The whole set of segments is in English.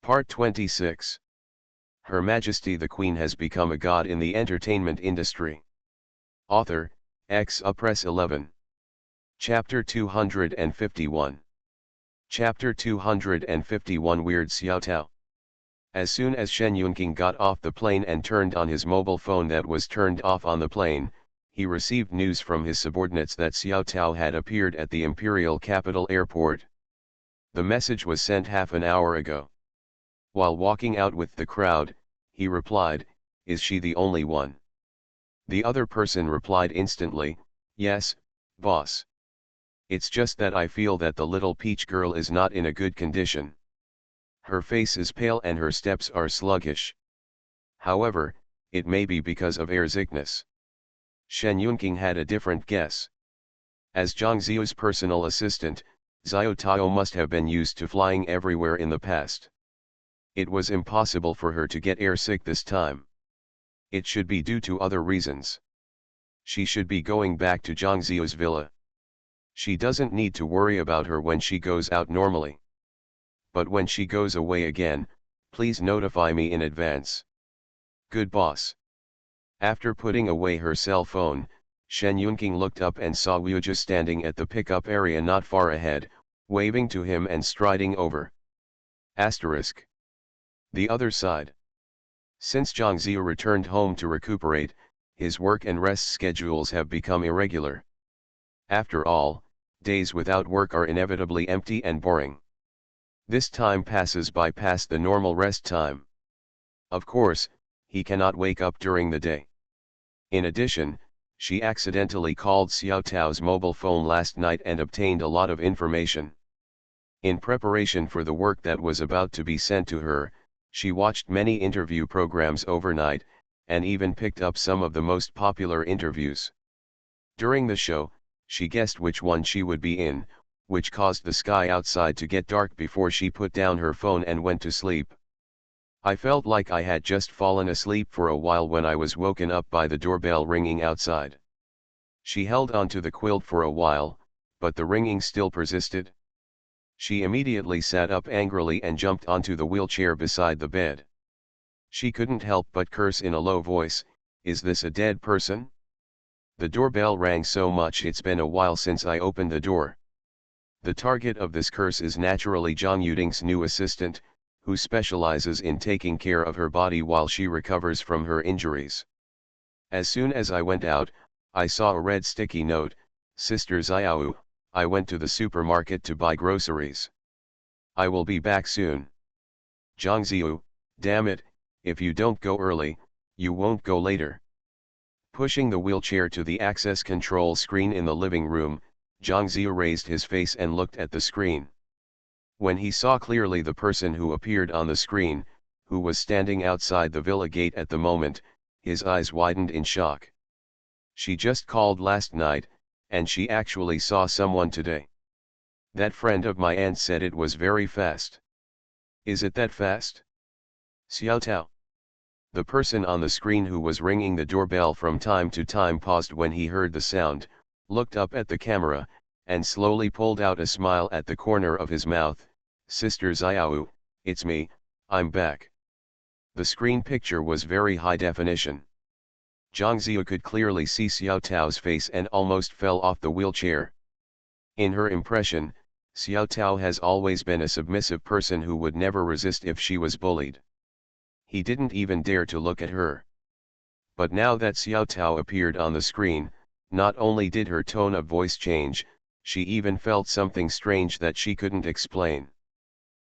Part 26. Her Majesty the Queen has become a god in the entertainment industry. Author, Press 11. Chapter 251. Chapter 251 Weird Xiaotao. As soon as Shen Yunqing got off the plane and turned on his mobile phone that was turned off on the plane, he received news from his subordinates that Xiaotao had appeared at the imperial capital airport. The message was sent half an hour ago. While walking out with the crowd, he replied, "Is she the only one?" The other person replied instantly, "Yes, boss. It's just that I feel that the little peach girl is not in a good condition. Her face is pale and her steps are sluggish. However, it may be because of air sickness." Shen Yunqing had a different guess. As Zhang Ziu's personal assistant, Xiaotao must have been used to flying everywhere in the past. It was impossible for her to get airsick this time. It should be due to other reasons. She should be going back to Zhang Ziu's villa. She doesn't need to worry about her when she goes out normally. But when she goes away again, please notify me in advance. Good boss. After putting away her cell phone, Shen Yunqing looked up and saw Wuja standing at the pickup area not far ahead, waving to him and striding over. Asterisk. The other side. Since Zhang Ziu returned home to recuperate, his work and rest schedules have become irregular. After all, days without work are inevitably empty and boring. This time passes by past the normal rest time. Of course, he cannot wake up during the day. In addition, she accidentally called Xiaotao's mobile phone last night and obtained a lot of information. In preparation for the work that was about to be sent to her, she watched many interview programs overnight, and even picked up some of the most popular interviews. During the show, she guessed which one she would be in, which caused the sky outside to get dark before she put down her phone and went to sleep. I felt like I had just fallen asleep for a while when I was woken up by the doorbell ringing outside. She held onto the quilt for a while, but the ringing still persisted. She immediately sat up angrily and jumped onto the wheelchair beside the bed. She couldn't help but curse in a low voice, "Is this a dead person?" The doorbell rang so much it's been a while since I opened the door. The target of this curse is naturally Zhang Yuding's new assistant, who specializes in taking care of her body while she recovers from her injuries. As soon as I went out, I saw a red sticky note, "Sister Xiao, I went to the supermarket to buy groceries. I will be back soon." Zhang Ziu, damn it, if you don't go early, you won't go later. Pushing the wheelchair to the access control screen in the living room, Zhang Ziu raised his face and looked at the screen. When he saw clearly the person who appeared on the screen, who was standing outside the villa gate at the moment, his eyes widened in shock. She just called last night, and she actually saw someone today. That friend of my aunt said it was very fast. Is it that fast? Xiaotao. The person on the screen who was ringing the doorbell from time to time paused when he heard the sound, looked up at the camera, and slowly pulled out a smile at the corner of his mouth. "Sister Xiao, it's me, I'm back." The screen picture was very high definition. Zhang Ziu could clearly see Xiaotao's face and almost fell off the wheelchair. In her impression, Xiaotao has always been a submissive person who would never resist if she was bullied. He didn't even dare to look at her. But now that Xiaotao appeared on the screen, not only did her tone of voice change, she even felt something strange that she couldn't explain.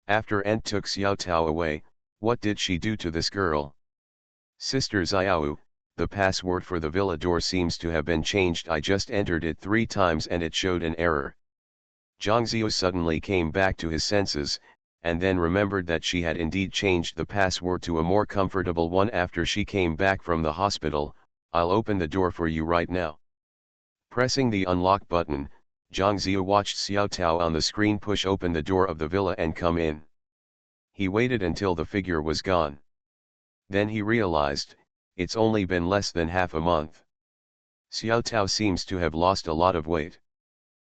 After Aunt took Xiaotao away, what did she do to this girl? "Sister Xiao, the password for the villa door seems to have been changed. I just entered it 3 times and it showed an error." Zhang Ziu suddenly came back to his senses, and then remembered that she had indeed changed the password to a more comfortable one after she came back from the hospital. "I'll open the door for you right now." Pressing the unlock button, Zhang Ziu watched Xiaotao on the screen push open the door of the villa and come in. He waited until the figure was gone. Then he realized, it's only been less than half a month. Xiaotao seems to have lost a lot of weight.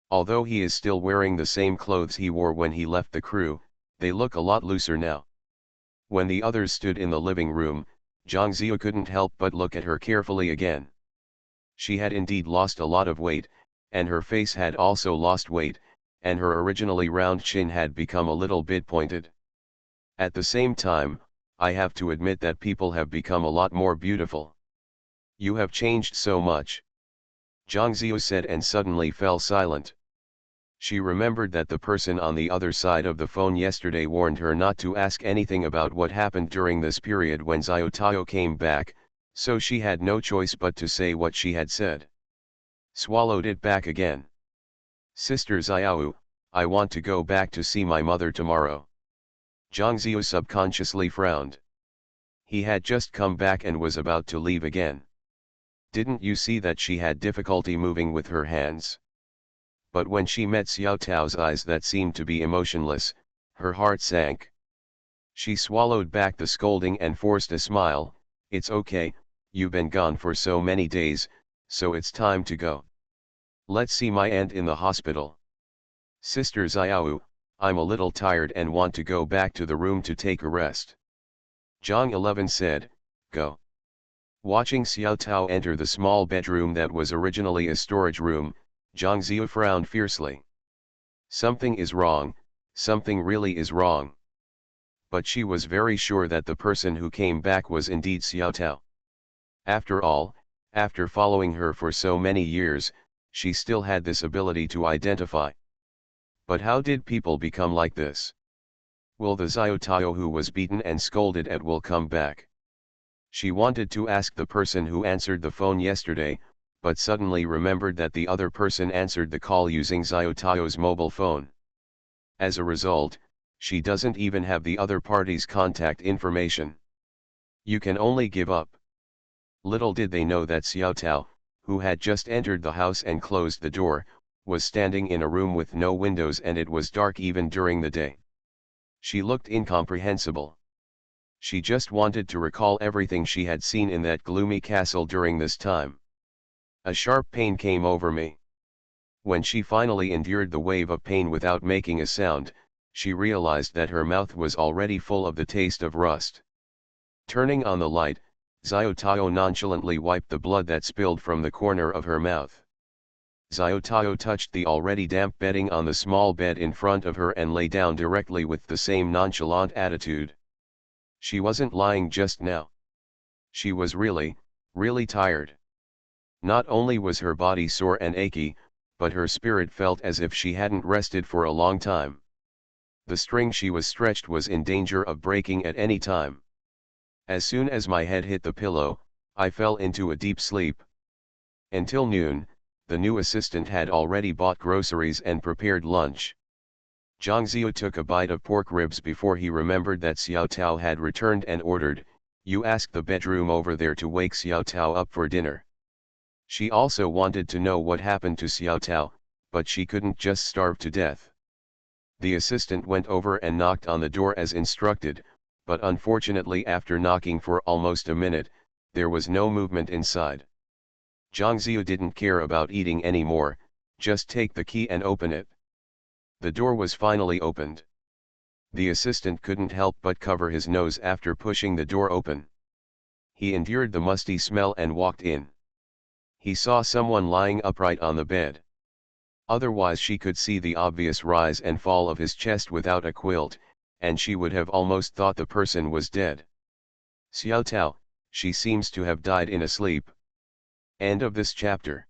Although he is still wearing the same clothes he wore when he left the crew, they look a lot looser now. When the others stood in the living room, Zhang Ziyu couldn't help but look at her carefully again. She had indeed lost a lot of weight, and her face had also lost weight, and her originally round chin had become a little bit pointed. At the same time, I have to admit that people have become a lot more beautiful. You have changed so much. Zhang Ziyu said and suddenly fell silent. She remembered that the person on the other side of the phone yesterday warned her not to ask anything about what happened during this period when Xiao Tao came back, so she had no choice but to say what she had said. Swallowed it back again. Sister Xiao, I want to go back to see my mother tomorrow. Zhang Ziyu subconsciously frowned. He had just come back and was about to leave again. Didn't you see that she had difficulty moving with her hands? But when she met Xiao Tao's eyes that seemed to be emotionless, her heart sank. She swallowed back the scolding and forced a smile. It's okay, you've been gone for so many days, so it's time to go. Let's see my aunt in the hospital. Sister Xiao, I'm a little tired and want to go back to the room to take a rest. Zhang 11 said, go. Watching Xiao Tao enter the small bedroom that was originally a storage room, Zhang Ziyu frowned fiercely. Something is wrong, something really is wrong. But she was very sure that the person who came back was indeed Xiao Tao. After all, after following her for so many years, she still had this ability to identify. But how did people become like this? Will the Xiao Tao who was beaten and scolded at will come back? She wanted to ask the person who answered the phone yesterday, but suddenly remembered that the other person answered the call using Xiao Tao's mobile phone. As a result, she doesn't even have the other party's contact information. You can only give up. Little did they know that Xiao Tao, who had just entered the house and closed the door, was standing in a room with no windows and it was dark even during the day. She looked incomprehensible. She just wanted to recall everything she had seen in that gloomy castle during this time. A sharp pain came over me. When she finally endured the wave of pain without making a sound, she realized that her mouth was already full of the taste of rust. Turning on the light, Xiao Tao nonchalantly wiped the blood that spilled from the corner of her mouth. Xiao Tao touched the already damp bedding on the small bed in front of her and lay down directly with the same nonchalant attitude. She wasn't lying just now. She was really, really tired. Not only was her body sore and achy, but her spirit felt as if she hadn't rested for a long time. The string she was stretched was in danger of breaking at any time. As soon as my head hit the pillow, I fell into a deep sleep. Until noon, the new assistant had already bought groceries and prepared lunch. Zhang Ziyu took a bite of pork ribs before he remembered that Xiao Tao had returned and ordered, "You ask the bedroom over there to wake Xiao Tao up for dinner." She also wanted to know what happened to Xiao Tao, but she couldn't just starve to death. The assistant went over and knocked on the door as instructed, but unfortunately after knocking for almost a minute, there was no movement inside. Zhang Ziyu didn't care about eating anymore, just take the key and open it. The door was finally opened. The assistant couldn't help but cover his nose after pushing the door open. He endured the musty smell and walked in. He saw someone lying upright on the bed. Otherwise she could see the obvious rise and fall of his chest without a quilt, and she would have almost thought the person was dead. Xiao Tao, she seems to have died in a sleep. End of this chapter.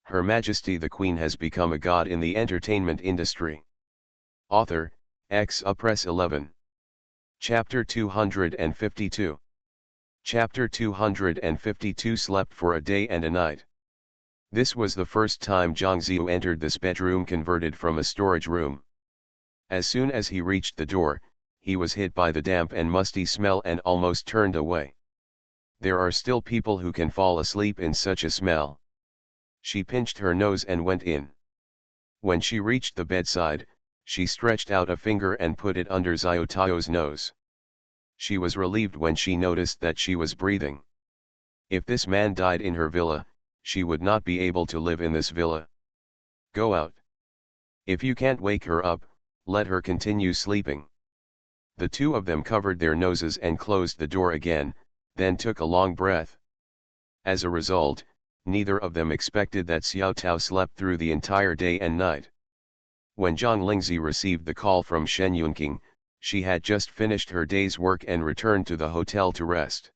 Her Majesty the Queen has become a god in the entertainment industry. Author, Press 11. Chapter 252. Chapter 252 Slept for a day and a night. This was the first time Zhang Ziyu entered this bedroom converted from a storage room. As soon as he reached the door, he was hit by the damp and musty smell and almost turned away. There are still people who can fall asleep in such a smell. She pinched her nose and went in. When she reached the bedside, she stretched out a finger and put it under Xiao Tao's nose. She was relieved when she noticed that she was breathing. If this man died in her villa, she would not be able to live in this villa. Go out. If you can't wake her up, let her continue sleeping. The two of them covered their noses and closed the door again, then took a long breath. As a result, neither of them expected that Xiao Tao slept through the entire day and night. When Zhang Lingzi received the call from Shen Yunqing, she had just finished her day's work and returned to the hotel to rest.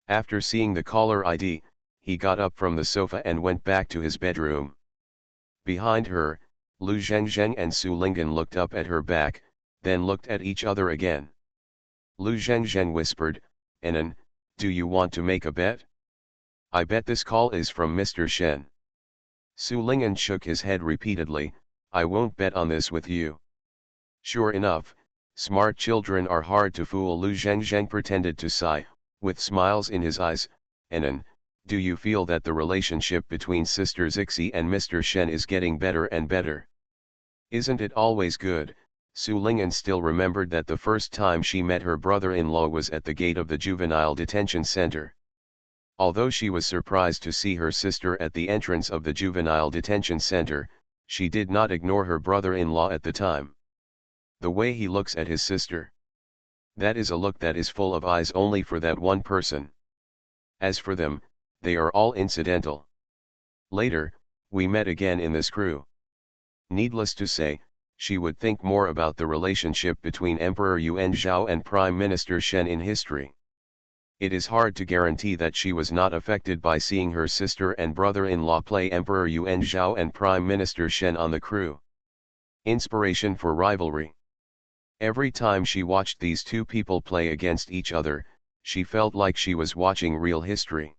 After seeing the caller ID, he got up from the sofa and went back to his bedroom. Behind her, Lu Zhengzheng and Su Lingyan looked up at her back, then looked at each other again. Lu Zhengzheng whispered, "Anan, do you want to make a bet? I bet this call is from Mr. Shen." Su Lingyan shook his head repeatedly, "I won't bet on this with you." Sure enough, smart children are hard to fool. Lu Zhengzheng pretended to sigh, with smiles in his eyes. "Anan, do you feel that the relationship between Sister Zixi and Mr. Shen is getting better and better? Isn't it always good?" Su Lingyan still remembered that the first time she met her brother-in-law was at the gate of the juvenile detention center. Although she was surprised to see her sister at the entrance of the juvenile detention center, she did not ignore her brother-in-law at the time. The way he looks at his sister. That is a look that is full of eyes only for that one person. As for them, they are all incidental. Later, we met again in this crew. Needless to say, she would think more about the relationship between Emperor Yuan Zhao and Prime Minister Shen in history. It is hard to guarantee that she was not affected by seeing her sister and brother-in-law play Emperor Yuan Zhao and Prime Minister Shen on the crew. Inspiration for rivalry. Every time she watched these two people play against each other, she felt like she was watching real history.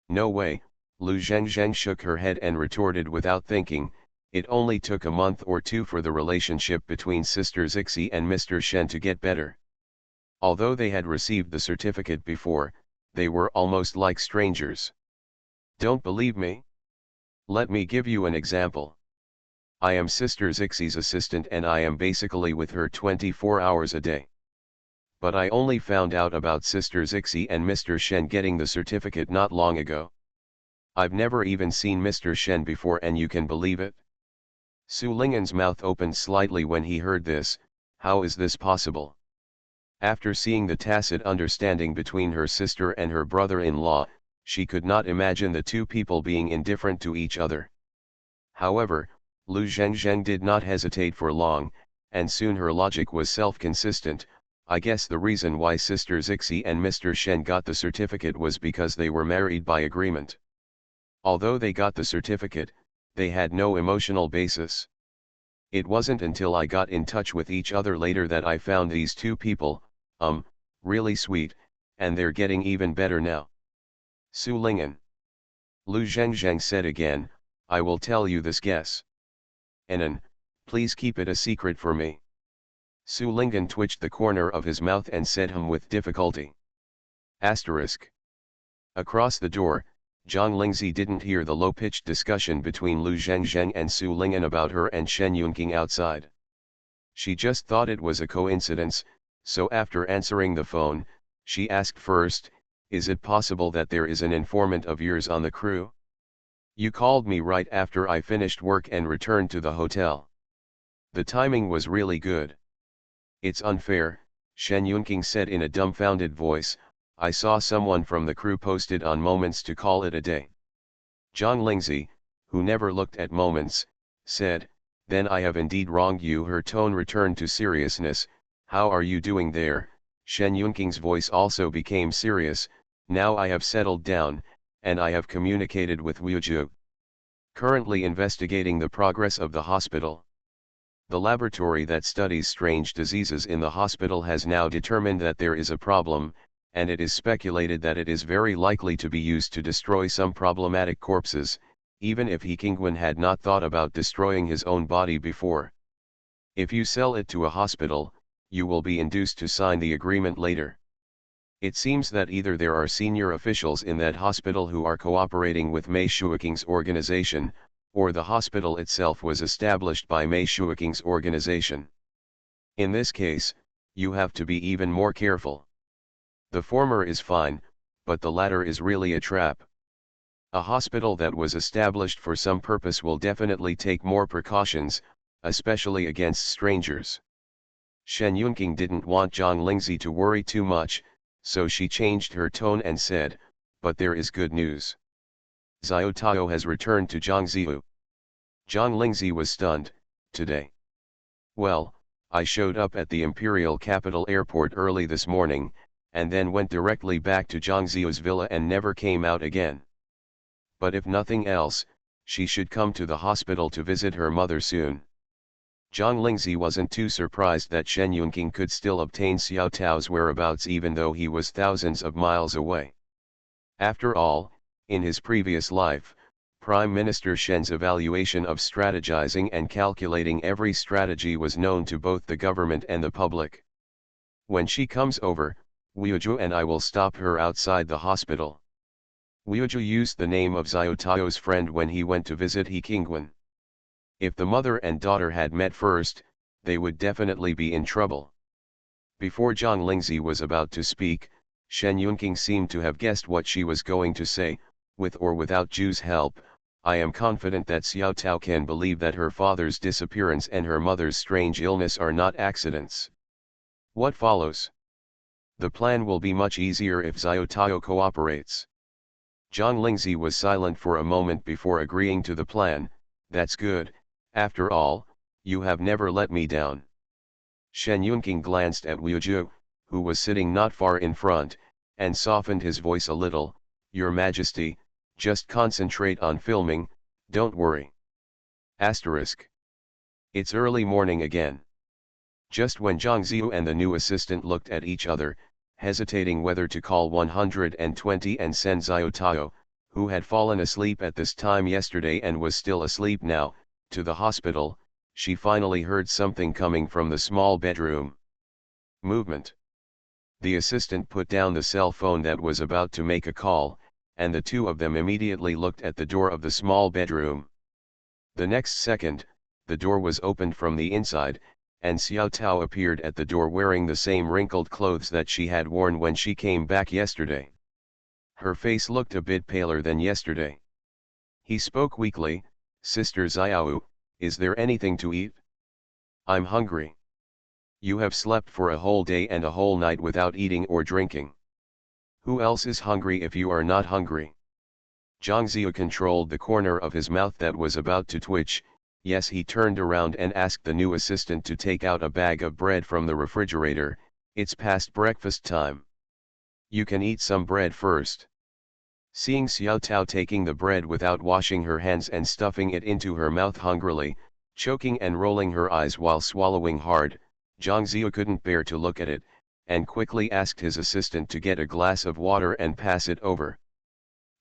"No way," Lu Zhengzheng shook her head and retorted without thinking, "it only took a month or two for the relationship between Sister Zixi and Mr. Shen to get better. Although they had received the certificate before, they were almost like strangers. Don't believe me? Let me give you an example. I am Sister Zixi's assistant and I am basically with her 24 hours a day. But I only found out about Sister Zixi and Mr. Shen getting the certificate not long ago. I've never even seen Mr. Shen before, and you can believe it?" Su Lingyan's mouth opened slightly when he heard this. How is this possible? After seeing the tacit understanding between her sister and her brother-in-law, she could not imagine the two people being indifferent to each other. However, Lu Zhengzheng did not hesitate for long, and soon her logic was self-consistent. "I guess the reason why Sister Zixi and Mr. Shen got the certificate was because they were married by agreement. Although they got the certificate, they had no emotional basis. It wasn't until I got in touch with each other later that I found these two people, really sweet, and they're getting even better now." Su Lingyan. Lu Zhengzheng said again, "I will tell you this guess. Anan, please keep it a secret for me." Su Lingyan twitched the corner of his mouth and said with difficulty. Asterisk. Across the door, Zhang Lingzi didn't hear the low-pitched discussion between Lu Zhengzheng and Su Lingyan about her and Shen Yunqing outside. She just thought it was a coincidence, so after answering the phone, she asked first, "Is it possible that there is an informant of yours on the crew? You called me right after I finished work and returned to the hotel. The timing was really good." "It's unfair," Shen Yunqing said in a dumbfounded voice. "I saw someone from the crew posted on Moments to call it a day." Zhang Lingzi, who never looked at Moments, said, "Then I have indeed wronged you." Her tone returned to seriousness. "How are you doing there?" Shen Yunqing's voice also became serious. "Now I have settled down, and I have communicated with Wu Zhu. Currently investigating the progress of the hospital. The laboratory that studies strange diseases in the hospital has now determined that there is a problem, and it is speculated that it is very likely to be used to destroy some problematic corpses, even if He Qingwen had not thought about destroying his own body before. If you sell it to a hospital, you will be induced to sign the agreement later. It seems that either there are senior officials in that hospital who are cooperating with Mei Shuoqing's organization, or the hospital itself was established by Mei Shuoqing's organization. In this case, you have to be even more careful. The former is fine, but the latter is really a trap. A hospital that was established for some purpose will definitely take more precautions, especially against strangers. Shen Yunqing didn't want Zhang Lingzi to worry too much, so she changed her tone and said, "But there is good news. Xiao Tao has returned to Jiangziu." Zhang Lingzi was stunned. "Today?" "Well, I showed up at the imperial capital airport early this morning, and then went directly back to Jiangziu's villa and never came out again. But if nothing else, she should come to the hospital to visit her mother soon." Zhang Lingzi wasn't too surprised that Shen Yunqing could still obtain Xiao Tao's whereabouts even though he was thousands of miles away. After all, in his previous life, Prime Minister Shen's evaluation of strategizing and calculating every strategy was known to both the government and the public. "When she comes over, Weizhu and I will stop her outside the hospital." Weizhu used the name of Xiao Tao's friend when he went to visit He Qingguan. If the mother and daughter had met first, they would definitely be in trouble. Before Zhang Lingzi was about to speak, Shen Yunqing seemed to have guessed what she was going to say. "With or without Ju's help, I am confident that Xiao Tao can believe that her father's disappearance and her mother's strange illness are not accidents." "What follows?" "The plan will be much easier if Xiao Tao cooperates." Zhang Lingzi was silent for a moment before agreeing to the plan. "That's good. After all, you have never let me down." Shen Yunqing glanced at Weizhu, who was sitting not far in front, and softened his voice a little. "Your Majesty, just concentrate on filming, don't worry." Asterisk. It's early morning again. Just when Zhang Ziyu and the new assistant looked at each other, hesitating whether to call 120 and send Xiao Tao, who had fallen asleep at this time yesterday and was still asleep now, to the hospital, she finally heard something coming from the small bedroom. Movement. The assistant put down the cell phone that was about to make a call, and the two of them immediately looked at the door of the small bedroom. The next second, the door was opened from the inside, and Xiao Tao appeared at the door wearing the same wrinkled clothes that she had worn when she came back yesterday. Her face looked a bit paler than yesterday. He spoke weakly. "Sister Xiao, is there anything to eat? I'm hungry." "You have slept for a whole day and a whole night without eating or drinking. Who else is hungry if you are not hungry?" Zhang Ziyu controlled the corner of his mouth that was about to twitch. Yes, he turned around and asked the new assistant to take out a bag of bread from the refrigerator. "It's past breakfast time. You can eat some bread first." Seeing Xiao Tao taking the bread without washing her hands and stuffing it into her mouth hungrily, choking and rolling her eyes while swallowing hard, Zhang Ziyu couldn't bear to look at it, and quickly asked his assistant to get a glass of water and pass it over.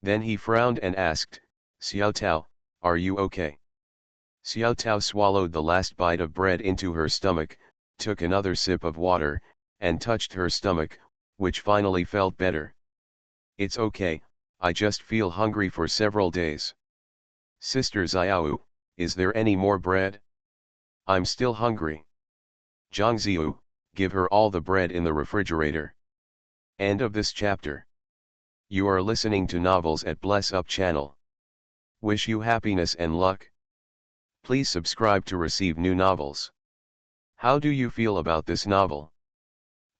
Then he frowned and asked, "Xiao Tao, are you okay?" Xiao Tao swallowed the last bite of bread into her stomach, took another sip of water, and touched her stomach, which finally felt better. "It's okay, I just feel hungry for several days." "Sister Xiao, is there any more bread?" "I'm still hungry." "Zhang Ziyu, give her all the bread in the refrigerator." End of this chapter. You are listening to Novels at Bless Up channel. Wish you happiness and luck. Please subscribe to receive new novels. How do you feel about this novel?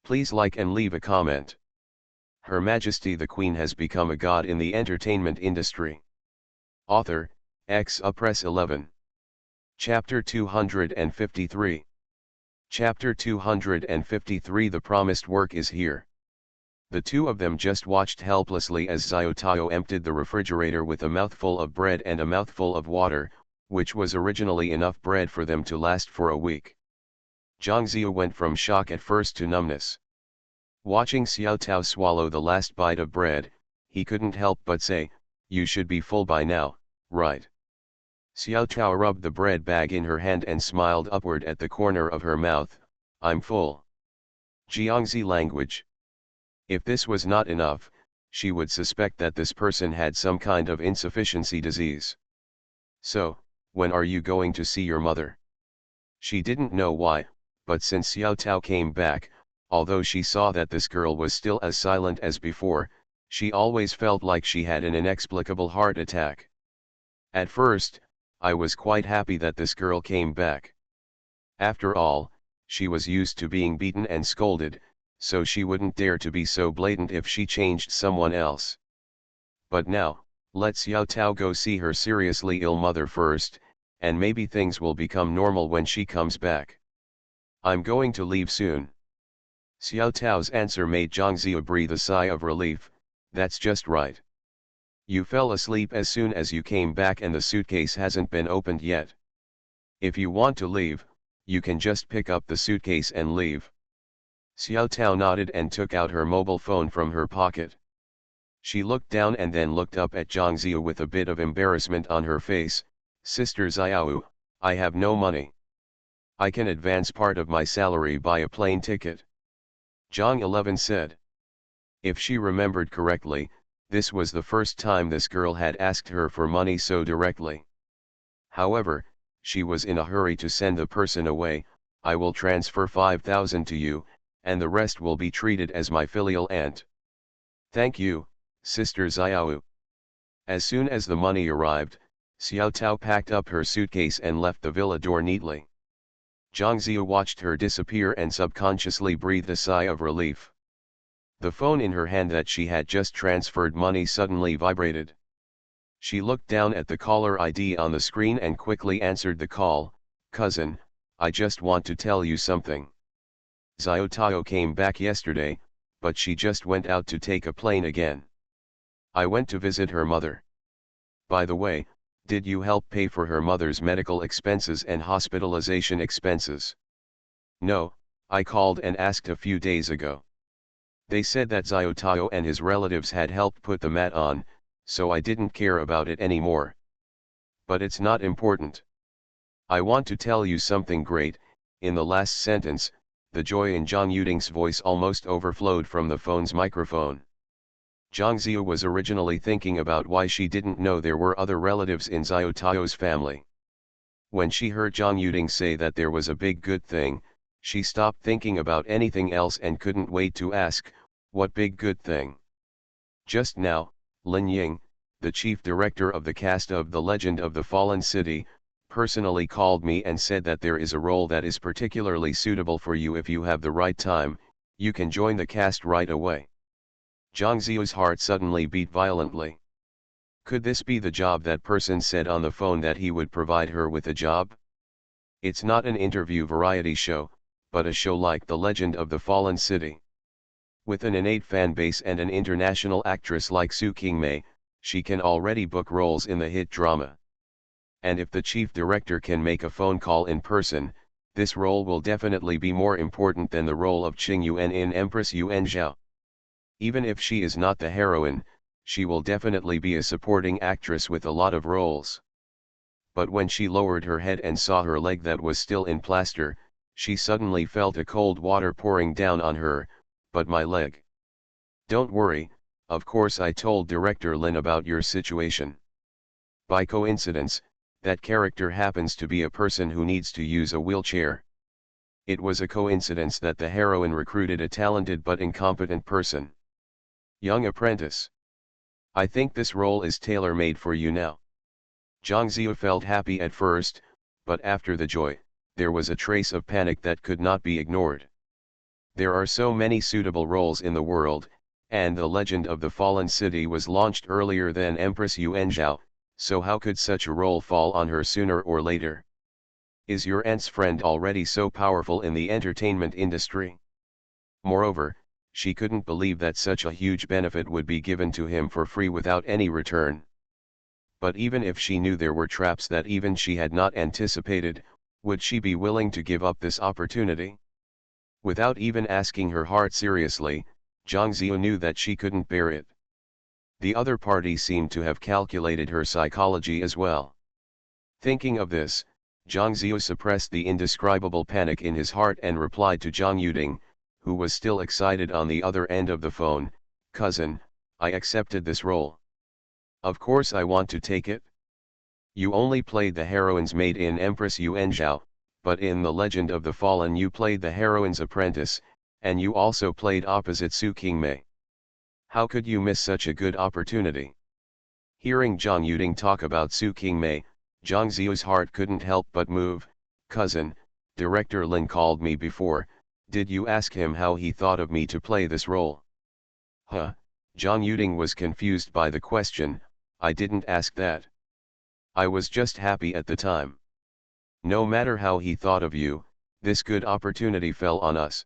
Please like and leave a comment. Her Majesty the Queen has become a god in the entertainment industry. Author, Press 11. Chapter 253. Chapter 253. The promised work is here. The two of them just watched helplessly as Xiao Tao emptied the refrigerator with a mouthful of bread and a mouthful of water, which was originally enough bread for them to last for a week. Zhang Ziyu went from shock at first to numbness. Watching Xiao Tao swallow the last bite of bread, he couldn't help but say, "You should be full by now, right?" Xiao Tao rubbed the bread bag in her hand and smiled upward at the corner of her mouth. "I'm full." Jiangzi language. If this was not enough, she would suspect that this person had some kind of insufficiency disease. "So, when are you going to see your mother?" She didn't know why, but since Xiao Tao came back, although she saw that this girl was still as silent as before, she always felt like she had an inexplicable heart attack. "At first, I was quite happy that this girl came back. After all, she was used to being beaten and scolded, so she wouldn't dare to be so blatant if she changed someone else. But now, let Xiao Tao go see her seriously ill mother first, and maybe things will become normal when she comes back. I'm going to leave soon. Xiao Tao's answer made Zhang Ziyu breathe a sigh of relief. That's just right. You fell asleep as soon as you came back and the suitcase hasn't been opened yet. If you want to leave, you can just pick up the suitcase and leave. Xiao Tao nodded and took out her mobile phone from her pocket. She looked down and then looked up at Zhang Ziyu with a bit of embarrassment on her face. Sister Xiao, I have no money. I can advance part of my salary by a plane ticket. Zhang 11 said. If she remembered correctly, this was the first time this girl had asked her for money so directly. However, she was in a hurry to send the person away. I will transfer 5,000 to you, and the rest will be treated as my filial aunt. Thank you, Sister Xiao. As soon as the money arrived, Xiao Tao packed up her suitcase and left the villa door neatly. Zhang Ziyu watched her disappear and subconsciously breathed a sigh of relief. The phone in her hand that she had just transferred money suddenly vibrated. She looked down at the caller ID on the screen and quickly answered the call. Cousin, I just want to tell you something. Xiao Tao came back yesterday, but she just went out to take a plane again. I went to visit her mother. By the way, did you help pay for her mother's medical expenses and hospitalization expenses? No, I called and asked a few days ago. They said that Xiao Tao and his relatives had helped put the mat on, so I didn't care about it anymore. But it's not important. I want to tell you something great. In the last sentence, the joy in Zhang Yuding's voice almost overflowed from the phone's microphone. Zhang Ziyu was originally thinking about why she didn't know there were other relatives in Xiao Tao's family. When she heard Zhang Yuding say that there was a big good thing, she stopped thinking about anything else and couldn't wait to ask, what big good thing? Just now, Lin Ying, the chief director of the cast of The Legend of the Fallen City, personally called me and said that there is a role that is particularly suitable for you. If you have the right time, you can join the cast right away. Zhang Ziyu's heart suddenly beat violently. Could this be the job that person said on the phone that he would provide her with a job? It's not an interview variety show, but a show like The Legend of the Fallen City. With an innate fan base and an international actress like Su Qingmei, she can already book roles in the hit drama. And if the chief director can make a phone call in person, this role will definitely be more important than the role of Qing Yuan in Empress Yuan Zhao. Even if she is not the heroine, she will definitely be a supporting actress with a lot of roles. But when she lowered her head and saw her leg that was still in plaster, she suddenly felt a cold water pouring down on her. But my leg. Don't worry, of course I told Director Lin about your situation. By coincidence, that character happens to be a person who needs to use a wheelchair. It was a coincidence that the heroine recruited a talented but incompetent person. Young apprentice. I think this role is tailor-made for you now. Zhang Ziyu felt happy at first, but after the joy, there was a trace of panic that could not be ignored. There are so many suitable roles in the world, and The Legend of the Fallen City was launched earlier than Empress Yuan Zhao, so how could such a role fall on her sooner or later? Is your aunt's friend already so powerful in the entertainment industry? Moreover, she couldn't believe that such a huge benefit would be given to him for free without any return. But even if she knew there were traps that even she had not anticipated, would she be willing to give up this opportunity? Without even asking her heart seriously, Zhang Ziyu knew that she couldn't bear it. The other party seemed to have calculated her psychology as well. Thinking of this, Zhang Ziyu suppressed the indescribable panic in his heart and replied to Zhang Yuding, who was still excited on the other end of the phone, "Cousin, I accepted this role. Of course I want to take it. You only played the heroine's maid in Empress Yuan Zhao, but in The Legend of the Fallen you played the heroine's apprentice, and you also played opposite Su Qingmei. How could you miss such a good opportunity?" Hearing Zhang Yuding talk about Su Qingmei, Zhang Ziyu's heart couldn't help but move. "Cousin, Director Lin called me before, did you ask him how he thought of me to play this role? Huh, Zhang Yuding was confused by the question. I didn't ask that. I was just happy at the time. No matter how he thought of you, this good opportunity fell on us.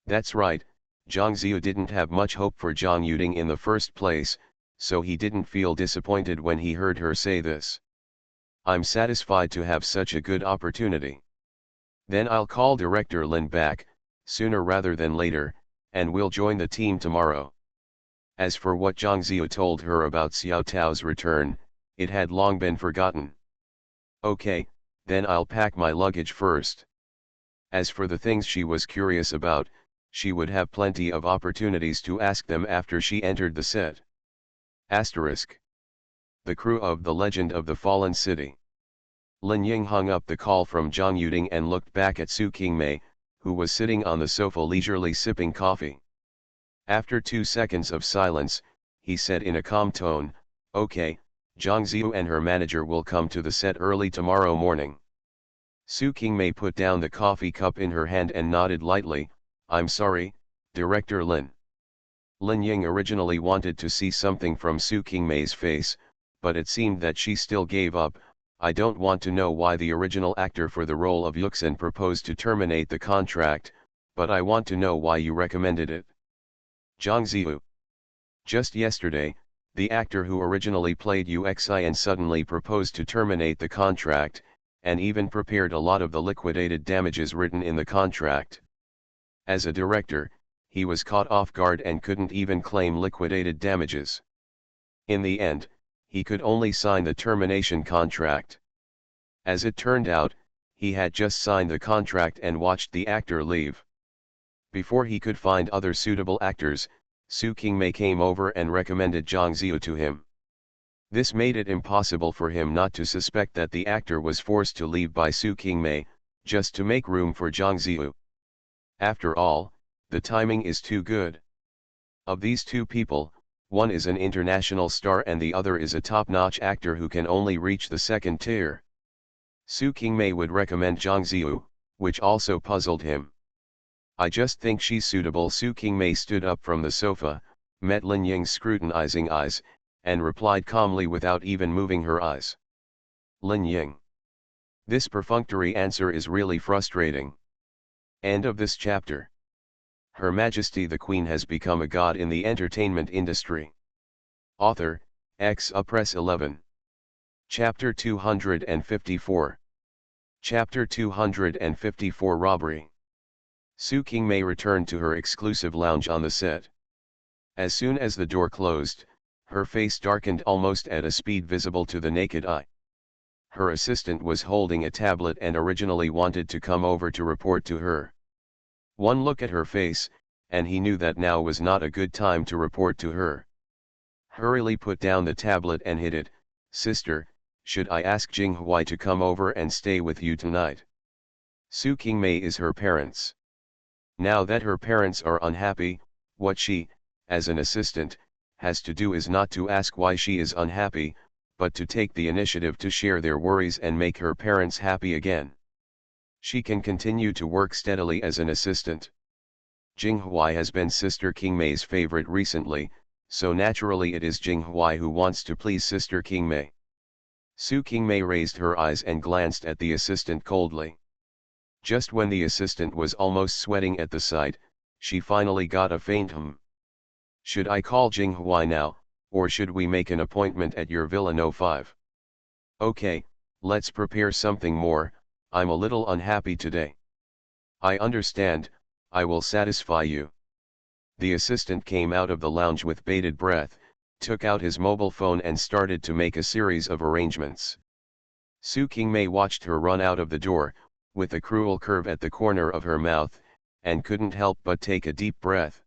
That's right, Zhang Ziyu didn't have much hope for Zhang Yuding in the first place, so he didn't feel disappointed when he heard her say this. I'm satisfied to have such a good opportunity. Then I'll call Director Lin back, sooner rather than later, and we'll join the team tomorrow. As for what Zhang Ziyu told her about Xiao Tao's return, it had long been forgotten. Okay, then I'll pack my luggage first. As for the things she was curious about, she would have plenty of opportunities to ask them after she entered the set. Asterisk. The crew of The Legend of the Fallen City. Lin Ying hung up the call from Zhang Yuding and looked back at Su Qingmei, who was sitting on the sofa leisurely sipping coffee. After 2 seconds of silence, he said in a calm tone, okay, Zhang Ziyu and her manager will come to the set early tomorrow morning. Su Qingmei put down the coffee cup in her hand and nodded lightly, I'm sorry, Director Lin. Lin Ying originally wanted to see something from Su Qingmei's face, but it seemed that she still gave up. I don't want to know why the original actor for the role of Yuxin proposed to terminate the contract, but I want to know why you recommended it. Zhang Ziyu. Just yesterday, the actor who originally played Yuxin suddenly proposed to terminate the contract, and even prepared a lot of the liquidated damages written in the contract. As a director, he was caught off guard and couldn't even claim liquidated damages. In the end, he could only sign the termination contract. As it turned out, he had just signed the contract and watched the actor leave. Before he could find other suitable actors, Su Qingmei came over and recommended Zhang Ziyu to him. This made it impossible for him not to suspect that the actor was forced to leave by Su Qingmei, just to make room for Zhang Ziyu. After all, the timing is too good. Of these two people, one is an international star and the other is a top-notch actor who can only reach the second tier. Su Qingmei would recommend Zhang Ziyu, which also puzzled him. I just think she's suitable. Su Qingmei stood up from the sofa, met Lin Ying's scrutinizing eyes, and replied calmly without even moving her eyes. Lin Ying. This perfunctory answer is really frustrating. End of this chapter. Her Majesty the Queen has become a god in the entertainment industry. Author, Press 11. Chapter 254. Chapter 254 Robbery. Su Qingmei returned to her exclusive lounge on the set. As soon as the door closed, her face darkened almost at a speed visible to the naked eye. Her assistant was holding a tablet and originally wanted to come over to report to her. One look at her face, and he knew that now was not a good time to report to her. Hurriedly put down the tablet and hid it. Sister, should I ask Jing Huai to come over and stay with you tonight? Su Qingmei is her parents. Now that her parents are unhappy, what she, as an assistant, has to do is not to ask why she is unhappy, but to take the initiative to share their worries and make her parents happy again. She can continue to work steadily as an assistant. Jing Huai has been Sister Qingmei's favorite recently, so naturally it is Jing Huai who wants to please Sister Qingmei. Su Qingmei raised her eyes and glanced at the assistant coldly. Just when the assistant was almost sweating at the sight, she finally got a faint hum. Should I call Jing Huai now, or should we make an appointment at your Villa No. 5? Okay, let's prepare something more. I'm a little unhappy today. I understand, I will satisfy you. The assistant came out of the lounge with bated breath, took out his mobile phone and started to make a series of arrangements. Su Qingmei watched her run out of the door, with a cruel curve at the corner of her mouth, and couldn't help but take a deep breath.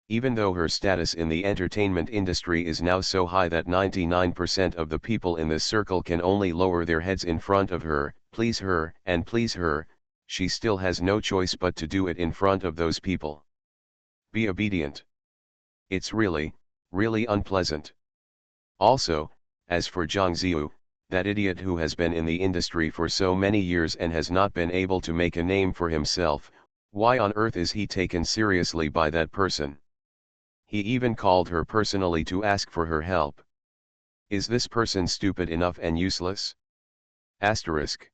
Even though her status in the entertainment industry is now so high that 99% of the people in this circle can only lower their heads in front of her, please her, she still has no choice but to do it in front of those people. Be obedient. It's really unpleasant. Also, as for Zhang Ziyu, that idiot who has been in the industry for so many years and has not been able to make a name for himself, why on earth is he taken seriously by that person? He even called her personally to ask for her help. Is this person stupid enough and useless? Asterisk.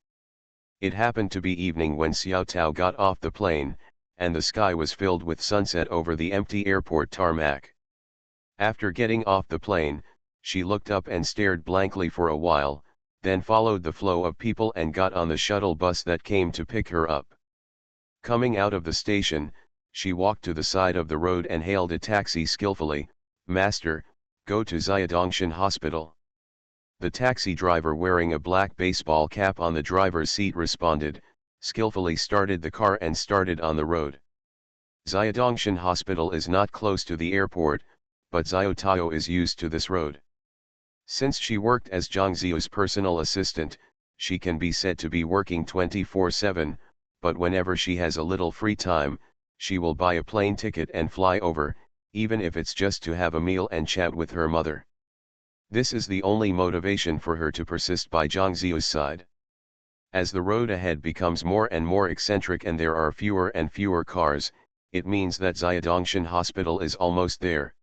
It happened to be evening when Xiao Tao got off the plane, and the sky was filled with sunset over the empty airport tarmac. After getting off the plane, she looked up and stared blankly for a while, then followed the flow of people and got on the shuttle bus that came to pick her up. Coming out of the station, she walked to the side of the road and hailed a taxi skillfully. "Master, go to Xiaodongshan Hospital." The taxi driver, wearing a black baseball cap on the driver's seat, responded, skillfully started the car and started on the road. Xiaodongshan Hospital is not close to the airport, but Xiao Tao is used to this road. Since she worked as Zhang Ziu's personal assistant, she can be said to be working 24/7, but whenever she has a little free time, she will buy a plane ticket and fly over, even if it's just to have a meal and chat with her mother. This is the only motivation for her to persist by Zhang Ziu's side. As the road ahead becomes more and more eccentric and there are fewer and fewer cars, it means that Xiaodongshan Hospital is almost there.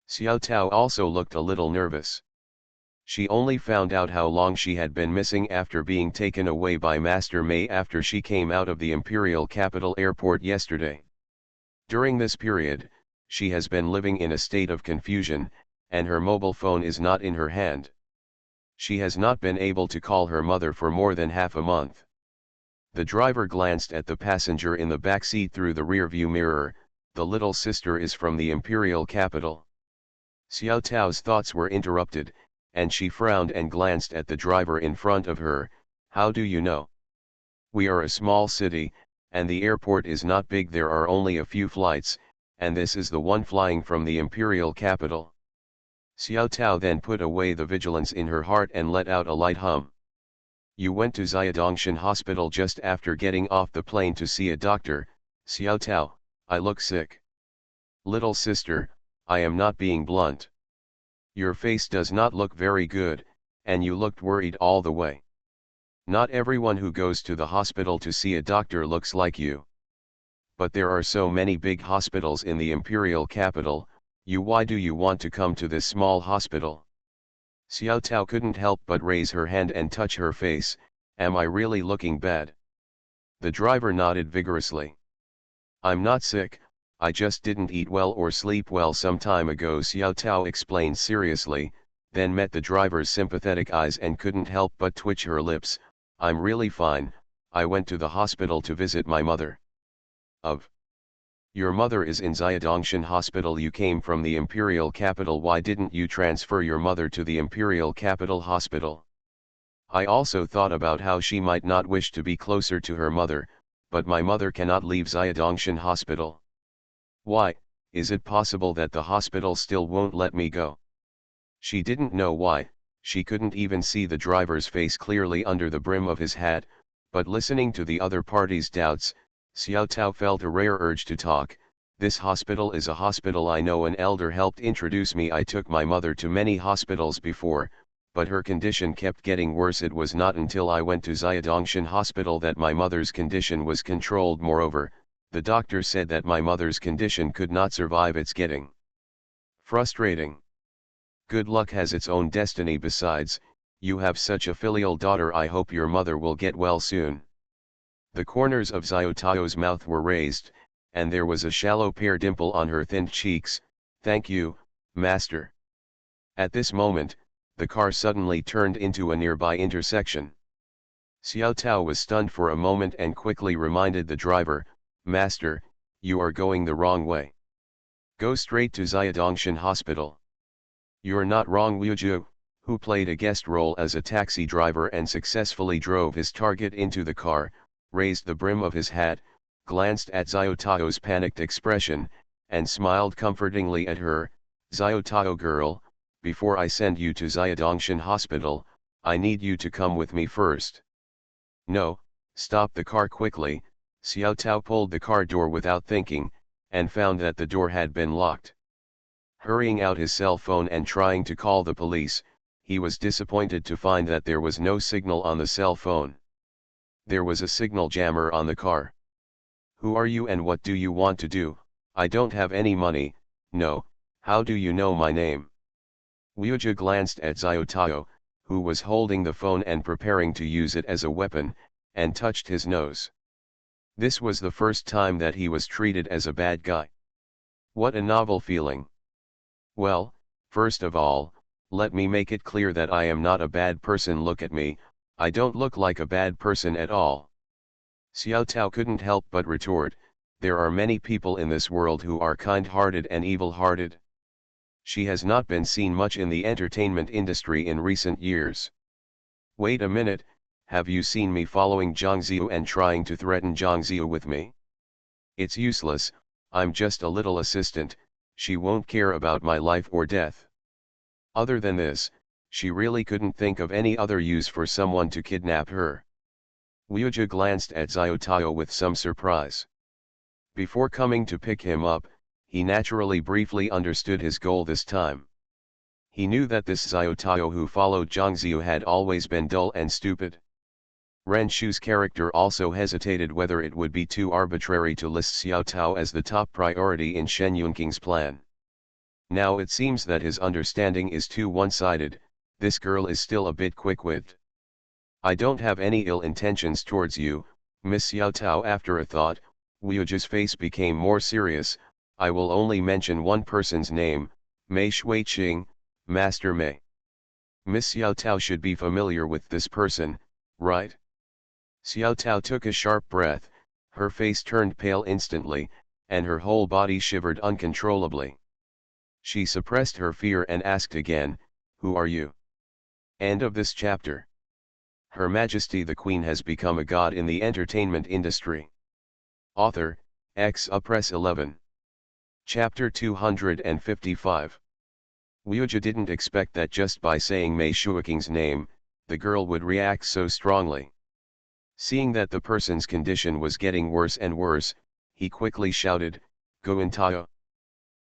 Xiao Tao also looked a little nervous. She only found out how long she had been missing after being taken away by Master Mei after she came out of the Imperial Capital Airport yesterday. During this period, she has been living in a state of confusion, and her mobile phone is not in her hand. She has not been able to call her mother for more than half a month. The driver glanced at the passenger in the back seat through the rearview mirror. The little sister is from the Imperial Capital. Xiao Tao's thoughts were interrupted, and she frowned and glanced at the driver in front of her. "How do you know? We are a small city, and the airport is not big. There are only a few flights, and this is the one flying from the Imperial Capital." Xiao Tao then put away the vigilance in her heart and let out a light hum. "You went to Xiaodongshan Hospital just after getting off the plane to see a doctor." "Xiao Tao, I look sick." "Little sister, I am not being blunt. Your face does not look very good, and you looked worried all the way. Not everyone who goes to the hospital to see a doctor looks like you. But there are so many big hospitals in the Imperial Capital. Why do you want to come to this small hospital?" Xiao Tao couldn't help but raise her hand and touch her face. "Am I really looking bad?" The driver nodded vigorously. "I'm not sick, I just didn't eat well or sleep well some time ago," Xiao Tao explained seriously, then met the driver's sympathetic eyes and couldn't help but twitch her lips. "I'm really fine, I went to the hospital to visit my mother." "Of? Your mother is in Xiaodongshan Hospital. You came from the Imperial Capital. Why didn't you transfer your mother to the Imperial Capital Hospital?" "I also thought about how she might not wish to be closer to her mother, but my mother cannot leave Xiaodongshan Hospital." "Why, is it possible that the hospital still won't let me go?" She didn't know why. She couldn't even see the driver's face clearly under the brim of his hat, but listening to the other party's doubts, Xiao Tao felt a rare urge to talk. "This hospital is a hospital I know. An elder helped introduce me. I took my mother to many hospitals before, but her condition kept getting worse. It was not until I went to Xiaodongshan Hospital that my mother's condition was controlled. Moreover, the doctor said that my mother's condition could not survive. It's getting frustrating. Good luck has its own destiny. Besides, you have such a filial daughter. I hope your mother will get well soon." The corners of Xiao Tao's mouth were raised, and there was a shallow pear dimple on her thin cheeks. "Thank you, master." At this moment, the car suddenly turned into a nearby intersection. Xiao Tao was stunned for a moment and quickly reminded the driver, "Master, you are going the wrong way. Go straight to Xiaodongshan Hospital." "You're not wrong." Liu Ju, who played a guest role as a taxi driver and successfully drove his target into the car, raised the brim of his hat, glanced at Xiao Tao's panicked expression, and smiled comfortingly at her. "Xiao Tao girl, before I send you to Xiaodongshan Hospital, I need you to come with me first." "No," stop the car quickly. Xiao Tao pulled the car door without thinking, and found that the door had been locked. Hurrying out his cell phone and trying to call the police, he was disappointed to find that there was no signal on the cell phone. There was a signal jammer on the car. "Who are you and what do you want to do? I don't have any money." "No, how do you know my name?" Ryuja glanced at Zyotao, who was holding the phone and preparing to use it as a weapon, and touched his nose. This was the first time that he was treated as a bad guy. What a novel feeling. "Well, first of all, let me make it clear that I am not a bad person. Look at me, I don't look like a bad person at all." Xiao Tao couldn't help but retort, "There are many people in this world who are kind-hearted and evil-hearted. She has not been seen much in the entertainment industry in recent years." "Wait a minute, have you seen me following Zhangziu and trying to threaten Zhangziu with me? It's useless, I'm just a little assistant, she won't care about my life or death." Other than this, she really couldn't think of any other use for someone to kidnap her. Ryuja glanced at Zyotao with some surprise. Before coming to pick him up, he naturally briefly understood his goal this time. He knew that this Zyotao who followed Zhangziu had always been dull and stupid. Ren Shu's character also hesitated whether it would be too arbitrary to list Xiao Tao as the top priority in Shen Yunqing's plan. Now it seems that his understanding is too one-sided. This girl is still a bit quick-witted. "I don't have any ill intentions towards you, Miss Xiao Tao." After a thought, Ryuja's face became more serious. "I will only mention one person's name, Mei Shuiqing, Master Mei. Miss Xiao Tao should be familiar with this person, right?" Xiao Tao took a sharp breath, her face turned pale instantly, and her whole body shivered uncontrollably. She suppressed her fear and asked again, "Who are you?" End of this chapter. Her Majesty the Queen has become a god in the entertainment industry. Author, Press 11. Chapter 255. Ryuja didn't expect that just by saying Mei Shuiqing's name, the girl would react so strongly. Seeing that the person's condition was getting worse and worse, he quickly shouted, "Go in Tao."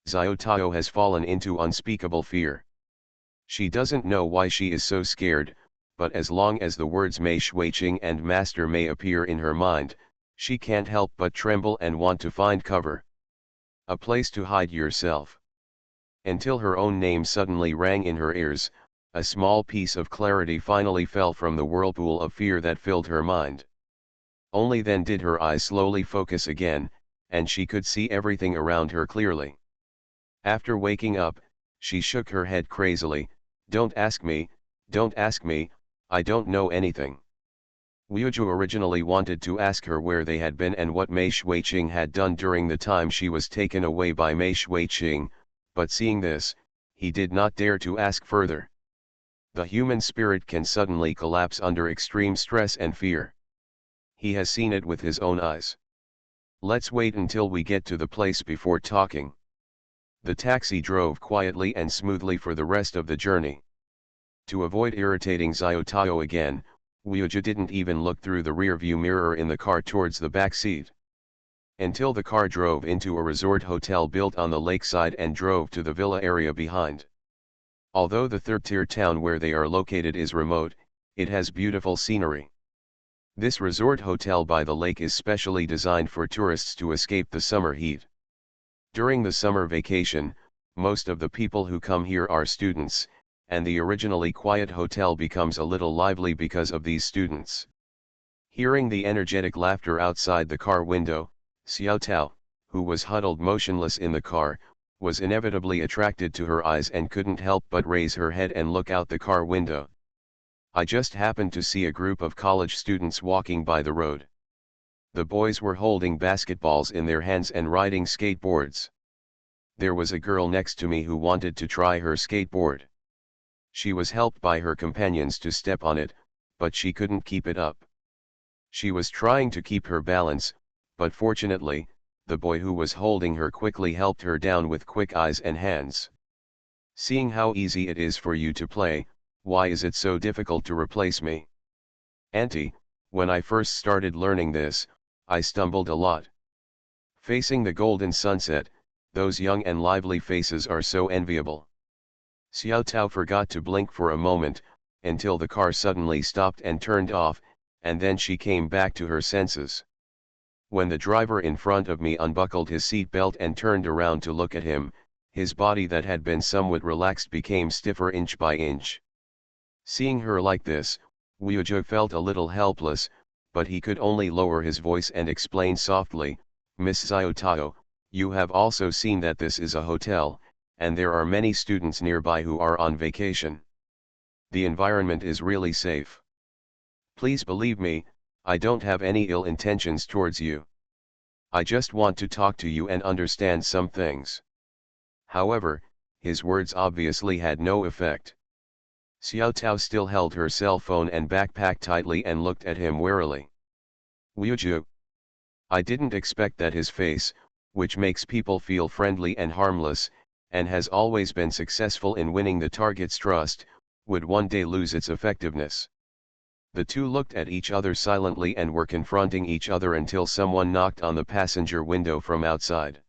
Zyotao has fallen into unspeakable fear. She doesn't know why she is so scared, but as long as the words Mei Shuiqing and Master Mei appear in her mind, she can't help but tremble and want to find cover. A place to hide yourself. Until her own name suddenly rang in her ears, a small piece of clarity finally fell from the whirlpool of fear that filled her mind. Only then did her eyes slowly focus again, and she could see everything around her clearly. After waking up, she shook her head crazily, don't ask me, I don't know anything." Ryuja originally wanted to ask her where they had been and what Mei Shuiqing had done during the time she was taken away by Mei Shuiqing, but seeing this, he did not dare to ask further. The human spirit can suddenly collapse under extreme stress and fear. He has seen it with his own eyes. "Let's wait until we get to the place before talking." The taxi drove quietly and smoothly for the rest of the journey. To avoid irritating Zyotao again, Ryuja didn't even look through the rearview mirror in the car towards the back seat. Until the car drove into a resort hotel built on the lakeside and drove to the villa area behind. Although the third-tier town where they are located is remote, it has beautiful scenery. This resort hotel by the lake is specially designed for tourists to escape the summer heat. During the summer vacation, most of the people who come here are students, and the originally quiet hotel becomes a little lively because of these students. Hearing the energetic laughter outside the car window, Xiao Tao, who was huddled motionless in the car, was inevitably attracted to her eyes and couldn't help but raise her head and look out the car window. "I just happened to see a group of college students walking by the road. The boys were holding basketballs in their hands and riding skateboards. There was a girl next to me who wanted to try her skateboard. She was helped by her companions to step on it, but she couldn't keep it up. She was trying to keep her balance, but fortunately, the boy who was holding her quickly helped her down with quick eyes and hands. Seeing how easy it is for you to play, why is it so difficult to replace me? Auntie, when I first started learning this, I stumbled a lot. Facing the golden sunset, those young and lively faces are so enviable. Xiao Tao forgot to blink for a moment, until the car suddenly stopped and turned off, and then she came back to her senses. When the driver in front of me unbuckled his seat belt and turned around to look at him, his body that had been somewhat relaxed became stiffer inch by inch. Seeing her like this, Wuju felt a little helpless, but he could only lower his voice and explain softly, "Miss Xiao Tao, you have also seen that this is a hotel, and there are many students nearby who are on vacation. The environment is really safe. Please believe me, I don't have any ill intentions towards you. I just want to talk to you and understand some things." However, his words obviously had no effect. Xiao Tao still held her cell phone and backpack tightly and looked at him warily. "Wuju." I didn't expect that his face, which makes people feel friendly and harmless, and has always been successful in winning the target's trust, would one day lose its effectiveness. The two looked at each other silently and were confronting each other until someone knocked on the passenger window from outside.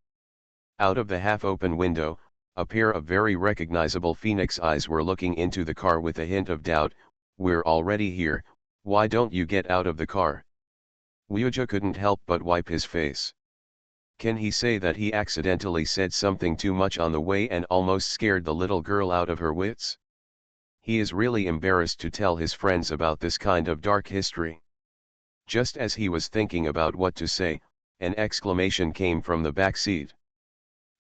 Out of the half-open window, a pair of very recognizable phoenix eyes were looking into the car with a hint of doubt. "We're already here, why don't you get out of the car?" Wuju couldn't help but wipe his face. Can he say that he accidentally said something too much on the way and almost scared the little girl out of her wits? He is really embarrassed to tell his friends about this kind of dark history. Just as he was thinking about what to say, an exclamation came from the back seat.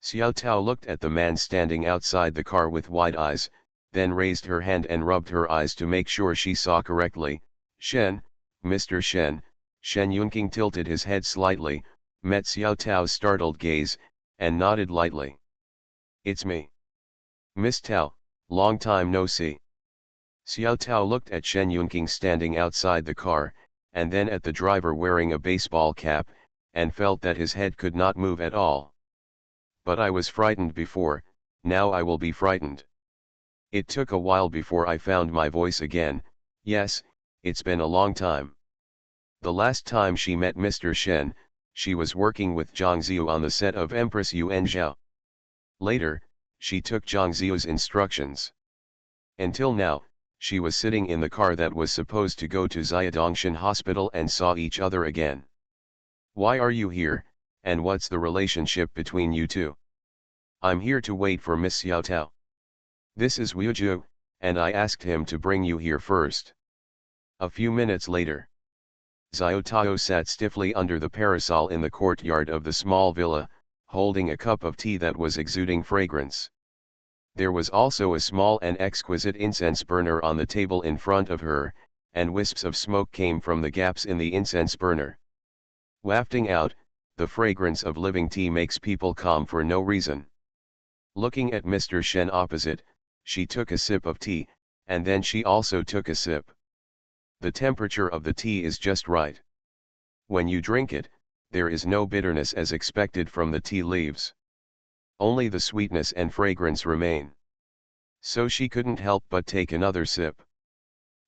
Xiao Tao looked at the man standing outside the car with wide eyes, then raised her hand and rubbed her eyes to make sure she saw correctly. "Shen, Mr. Shen." Shen Yunqing tilted his head slightly, met Xiao Tao's startled gaze, and nodded lightly. "It's me. Miss Tao, long time no see." Xiao Tao looked at Shen Yunqing standing outside the car, and then at the driver wearing a baseball cap, and felt that his head could not move at all. "But I was frightened before, now I will be frightened. It took a while before I found my voice again. Yes, it's been a long time." The last time she met Mr. Shen, she was working with Zhang Ziyu on the set of Empress Yuan Zhao. Later, she took Zhang Ziyu's instructions. Until now, she was sitting in the car that was supposed to go to Xiadongshan Hospital and saw each other again. "Why are you here, and what's the relationship between you two?" "I'm here to wait for Miss Xiao Tao. This is Wuju, and I asked him to bring you here first." A few minutes later, Xiao Tao sat stiffly under the parasol in the courtyard of the small villa, holding a cup of tea that was exuding fragrance. There was also a small and exquisite incense burner on the table in front of her, and wisps of smoke came from the gaps in the incense burner. Wafting out, the fragrance of living tea makes people calm for no reason. Looking at Mr. Shen opposite, she took a sip of tea, and then she also took a sip. The temperature of the tea is just right. When you drink it, there is no bitterness as expected from the tea leaves. Only the sweetness and fragrance remain. So she couldn't help but take another sip.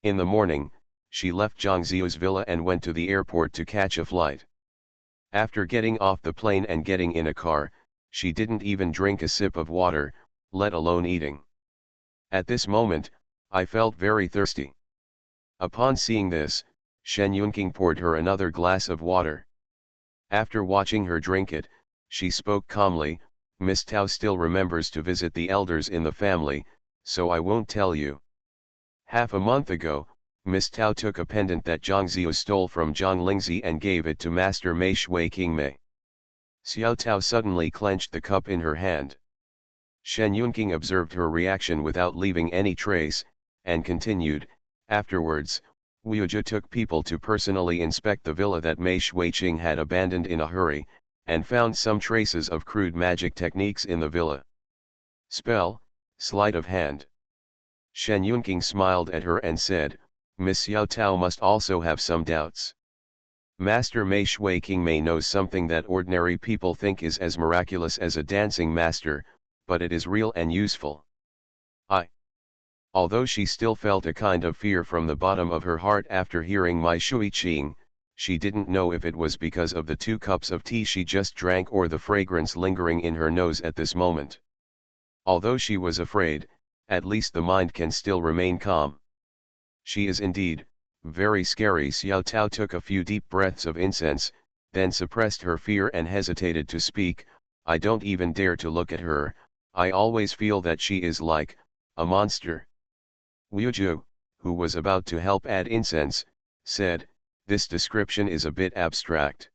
In the morning, she left Zhang Ziyu's villa and went to the airport to catch a flight. After getting off the plane and getting in a car, she didn't even drink a sip of water, let alone eating. At this moment, I felt very thirsty. Upon seeing this, Shen Yunqing poured her another glass of water. After watching her drink it, she spoke calmly, "Miss Tao still remembers to visit the elders in the family, so I won't tell you. Half a month ago, Miss Tao took a pendant that Zhang Ziyu stole from Zhang Lingzi and gave it to Master Mei Shui King Mei." Xiao Tao suddenly clenched the cup in her hand. Shen Yunqing observed her reaction without leaving any trace, and continued, "Afterwards, Wuju took people to personally inspect the villa that Mei Shuiqing had abandoned in a hurry, and found some traces of crude magic techniques in the villa. Spell, sleight of hand." Shen Yunqing smiled at her and said, "Miss Xiao Tao must also have some doubts. Master Mei Shuiqing may know something that ordinary people think is as miraculous as a dancing master, but it is real and useful." Although she still felt a kind of fear from the bottom of her heart after hearing Mei Shuiqing, she didn't know if it was because of the 2 cups of tea she just drank or the fragrance lingering in her nose at this moment. Although she was afraid, At least the mind can still remain calm. She is indeed very scary. Xiao Tao took a few deep breaths of incense, then suppressed her fear and hesitated to speak. I don't even dare to look at her, I always feel that she is like a monster. Wuju, who was about to help add incense, said, "This description is a bit abstract.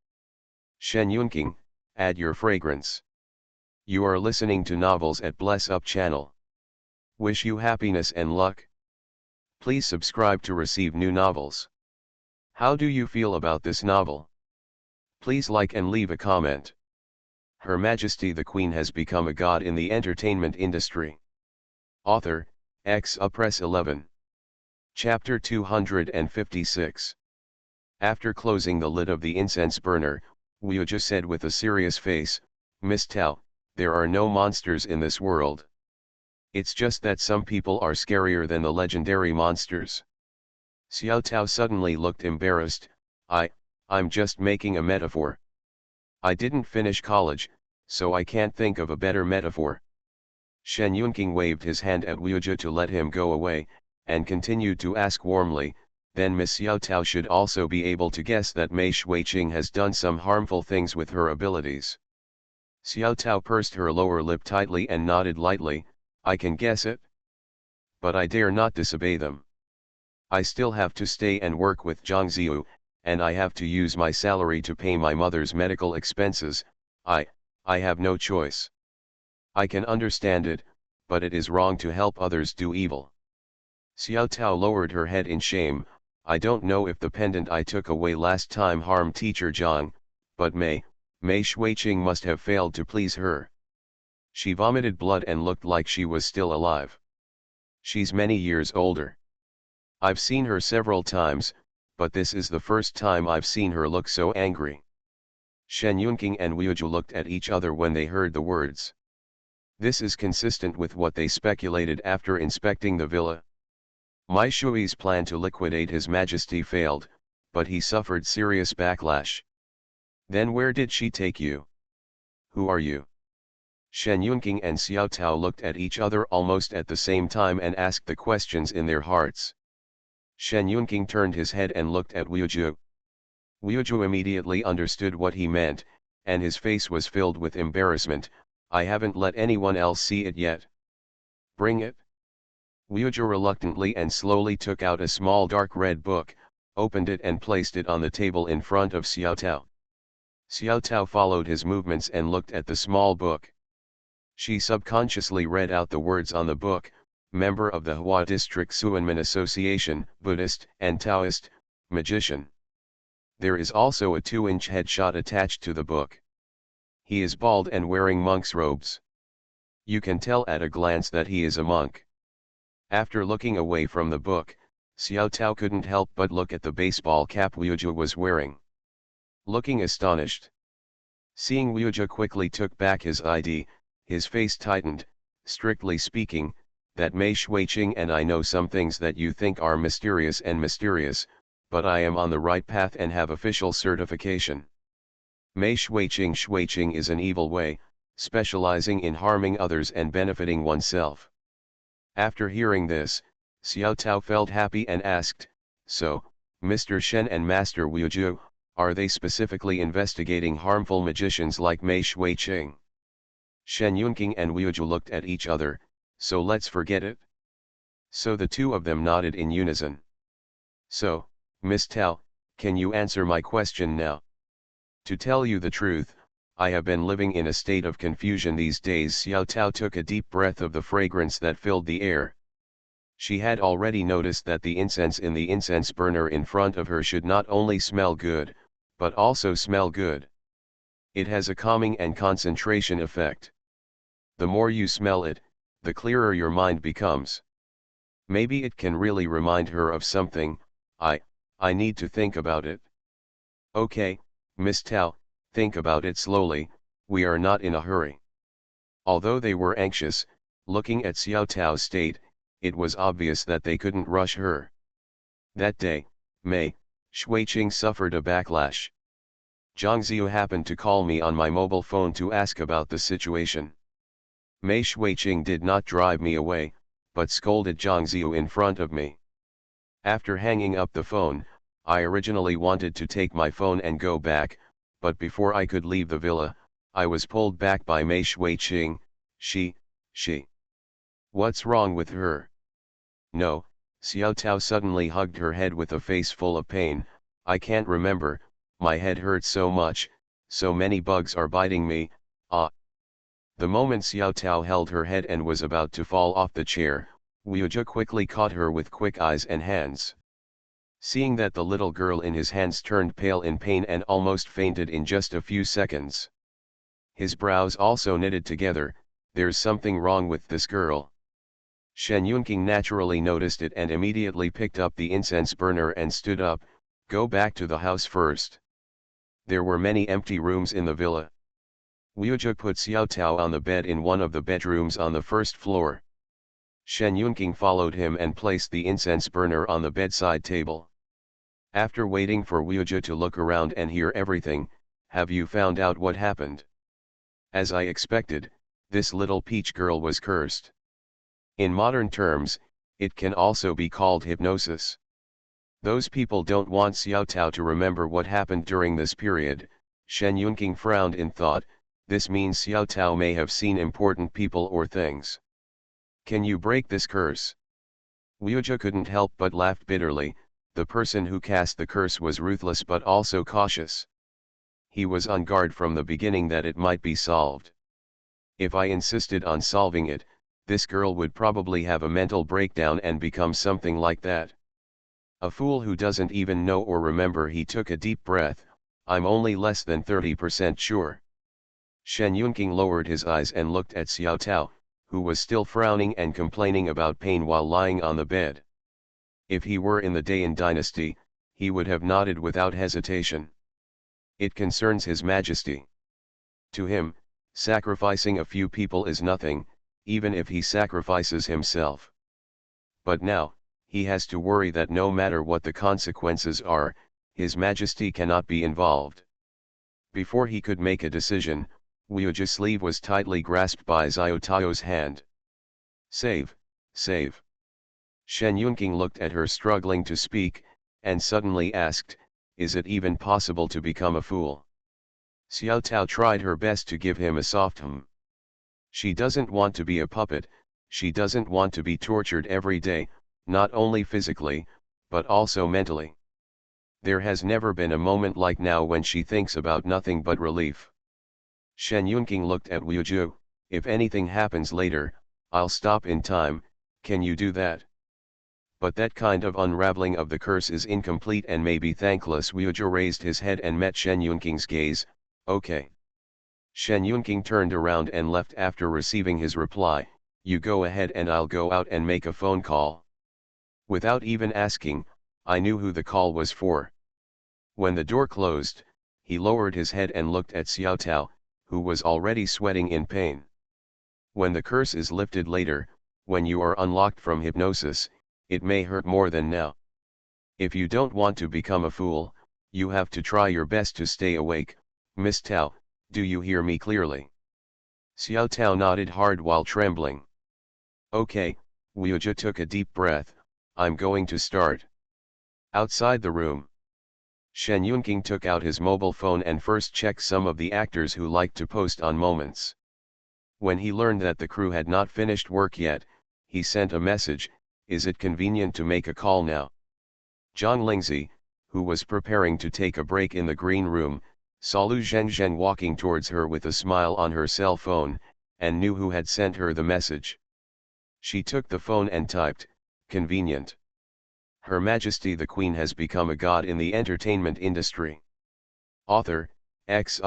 Shen Yunqing, add your fragrance." You are listening to Novels at Bless Up channel. Wish you happiness and luck. Please subscribe to receive new novels. How do you feel about this novel? Please like and leave a comment. Her Majesty the Queen has become a god in the entertainment industry. Author, Press 11. Chapter 256. After closing the lid of the incense burner, Wuju said with a serious face, "Miss Tao, there are no monsters in this world. It's just that some people are scarier than the legendary monsters." Xiao Tao suddenly looked embarrassed. I'm just making a metaphor. I didn't finish college, so I can't think of a better metaphor." Shen Yunqing waved his hand at Wuju to let him go away, and continued to ask warmly, "Then Miss Xiao Tao should also be able to guess that Mei Shuiqing has done some harmful things with her abilities." Xiao Tao pursed her lower lip tightly and nodded lightly, "I can guess it. But I dare not disobey them. I still have to stay and work with Zhang Ziyu, and I have to use my salary to pay my mother's medical expenses. I have no choice. I can understand it, but it is wrong to help others do evil." Xiao Tao lowered her head in shame. "I don't know if the pendant I took away last time harmed teacher Zhang, but Mei Shuiqing must have failed to please her. She vomited blood and looked like she was still alive. She's many years older. I've seen her several times, but this is the first time I've seen her look so angry." Shen Yunqing and Wuju looked at each other when they heard the words. This is consistent with what they speculated after inspecting the villa. Mai Shui's plan to liquidate His Majesty failed, but he suffered serious backlash. "Then where did she take you? Who are you?" Shen Yunqing and Xiao Tao looked at each other almost at the same time and asked the questions in their hearts. Shen Yunqing turned his head and looked at Wuju. Wuju immediately understood what he meant, and his face was filled with embarrassment. "I haven't let anyone else see it yet." "Bring it." Wuju reluctantly and slowly took out a small dark red book, opened it and placed it on the table in front of Xiao Tao. Xiao Tao followed his movements and looked at the small book. She subconsciously read out the words on the book: "Member of the Hua District Suanmen Association, Buddhist and Taoist, magician." There is also a 2-inch headshot attached to the book. He is bald and wearing monk's robes. You can tell at a glance that he is a monk. After looking away from the book, Xiao Tao couldn't help but look at the baseball cap Wuju was wearing. Looking astonished. Seeing Wuju quickly took back his ID, his face tightened. "Strictly speaking, that Mei Shuiqing and I know some things that you think are mysterious, but I am on the right path and have official certification. Mei Shuiqing is an evil way, specializing in harming others and benefiting oneself." After hearing this, Xiao Tao felt happy and asked, "So, Mr. Shen and Master Wuju, are they specifically investigating harmful magicians like Mei Shuiqing?" Shen Yunqing and Wuju looked at each other. "So let's forget it." So the two of them nodded in unison. "So, Miss Tao, can you answer my question now?" "To tell you the truth, I have been living in a state of confusion these days." Xiao Tao took a deep breath of the fragrance that filled the air. She had already noticed that the incense in the incense burner in front of her should not only smell good, but also smell good. It has a calming and concentration effect. The more you smell it, the clearer your mind becomes. Maybe it can really remind her of something. I need to think about it." "Okay, Miss Tao, think about it slowly, we are not in a hurry." Although they were anxious, looking at Xiao Tao's state, it was obvious that they couldn't rush her. That day, Mei Shuiqing suffered a backlash. Zhang Ziyu happened to call me on my mobile phone to ask about the situation. Mei Shuiqing did not drive me away, but scolded Zhang Ziu in front of me. After hanging up the phone, I originally wanted to take my phone and go back, but before I could leave the villa, I was pulled back by Mei Shuiqing. She. What's wrong with her? No, Xiao Tao suddenly hugged her head with a face full of pain. I can't remember, my head hurts so much, so many bugs are biting me, ah. The moment Xiao Tao held her head and was about to fall off the chair, Wuju quickly caught her with quick eyes and hands. Seeing that the little girl in his hands turned pale in pain and almost fainted in just a few seconds. His brows also knitted together. There's something wrong with this girl. Shen Yunqing naturally noticed it and immediately picked up the incense burner and stood up. Go back to the house first. There were many empty rooms in the villa. Wuju put Xiao Tao on the bed in one of the bedrooms on the first floor. Shen Yunqing followed him and placed the incense burner on the bedside table. After waiting for Wuju to look around and hear everything, have you found out what happened? As I expected, this little peach girl was cursed. In modern terms, it can also be called hypnosis. Those people don't want Xiao Tao to remember what happened during this period. Shen Yunqing frowned in thought. This means Xiao Tao may have seen important people or things. Can you break this curse? Wuju couldn't help but laugh bitterly. The person who cast the curse was ruthless but also cautious. He was on guard from the beginning that it might be solved. If I insisted on solving it, this girl would probably have a mental breakdown and become something like that. A fool who doesn't even know or remember. He took a deep breath. I'm only less than 30% sure. Shen Yunqing lowered his eyes and looked at Xiao Tao, who was still frowning and complaining about pain while lying on the bed. If he were in the Dayan dynasty, he would have nodded without hesitation. It concerns His Majesty. To him, sacrificing a few people is nothing, even if he sacrifices himself. But now, he has to worry that no matter what the consequences are, His Majesty cannot be involved. Before he could make a decision, Wuju's sleeve was tightly grasped by Xiao Tao's hand. Save. Shen Yunqing looked at her struggling to speak, and suddenly asked, is it even possible to become a fool? Xiao Tao tried her best to give him a soft hum. She doesn't want to be a puppet, she doesn't want to be tortured every day, not only physically, but also mentally. There has never been a moment like now when she thinks about nothing but relief. Shen Yunqing looked at Wuju. If anything happens later, I'll stop in time. Can you do that? But that kind of unraveling of the curse is incomplete and may be thankless. Wuju raised his head and met Shen Yunqing's gaze. Okay. Shen Yunqing turned around and left after receiving his reply. You go ahead and I'll go out and make a phone call. Without even asking, I knew who the call was for. When the door closed, he lowered his head and looked at Xiao Tao, who was already sweating in pain. When the curse is lifted later, when you are unlocked from hypnosis, it may hurt more than now. If you don't want to become a fool, you have to try your best to stay awake. Miss Tao, do you hear me clearly? Xiao Tao nodded hard while trembling. Okay, Wuju took a deep breath. I'm going to start. Outside the room, Shen Yunqing took out his mobile phone and first checked some of the actors who liked to post on Moments. When he learned that the crew had not finished work yet, he sent a message. Is it convenient to make a call now? Zhang Lingzi, who was preparing to take a break in the green room, saw Lu Zhenzhen walking towards her with a smile on her cell phone, and knew who had sent her the message. She took the phone and typed, convenient. Her Majesty the Queen has become a god in the entertainment industry. Author,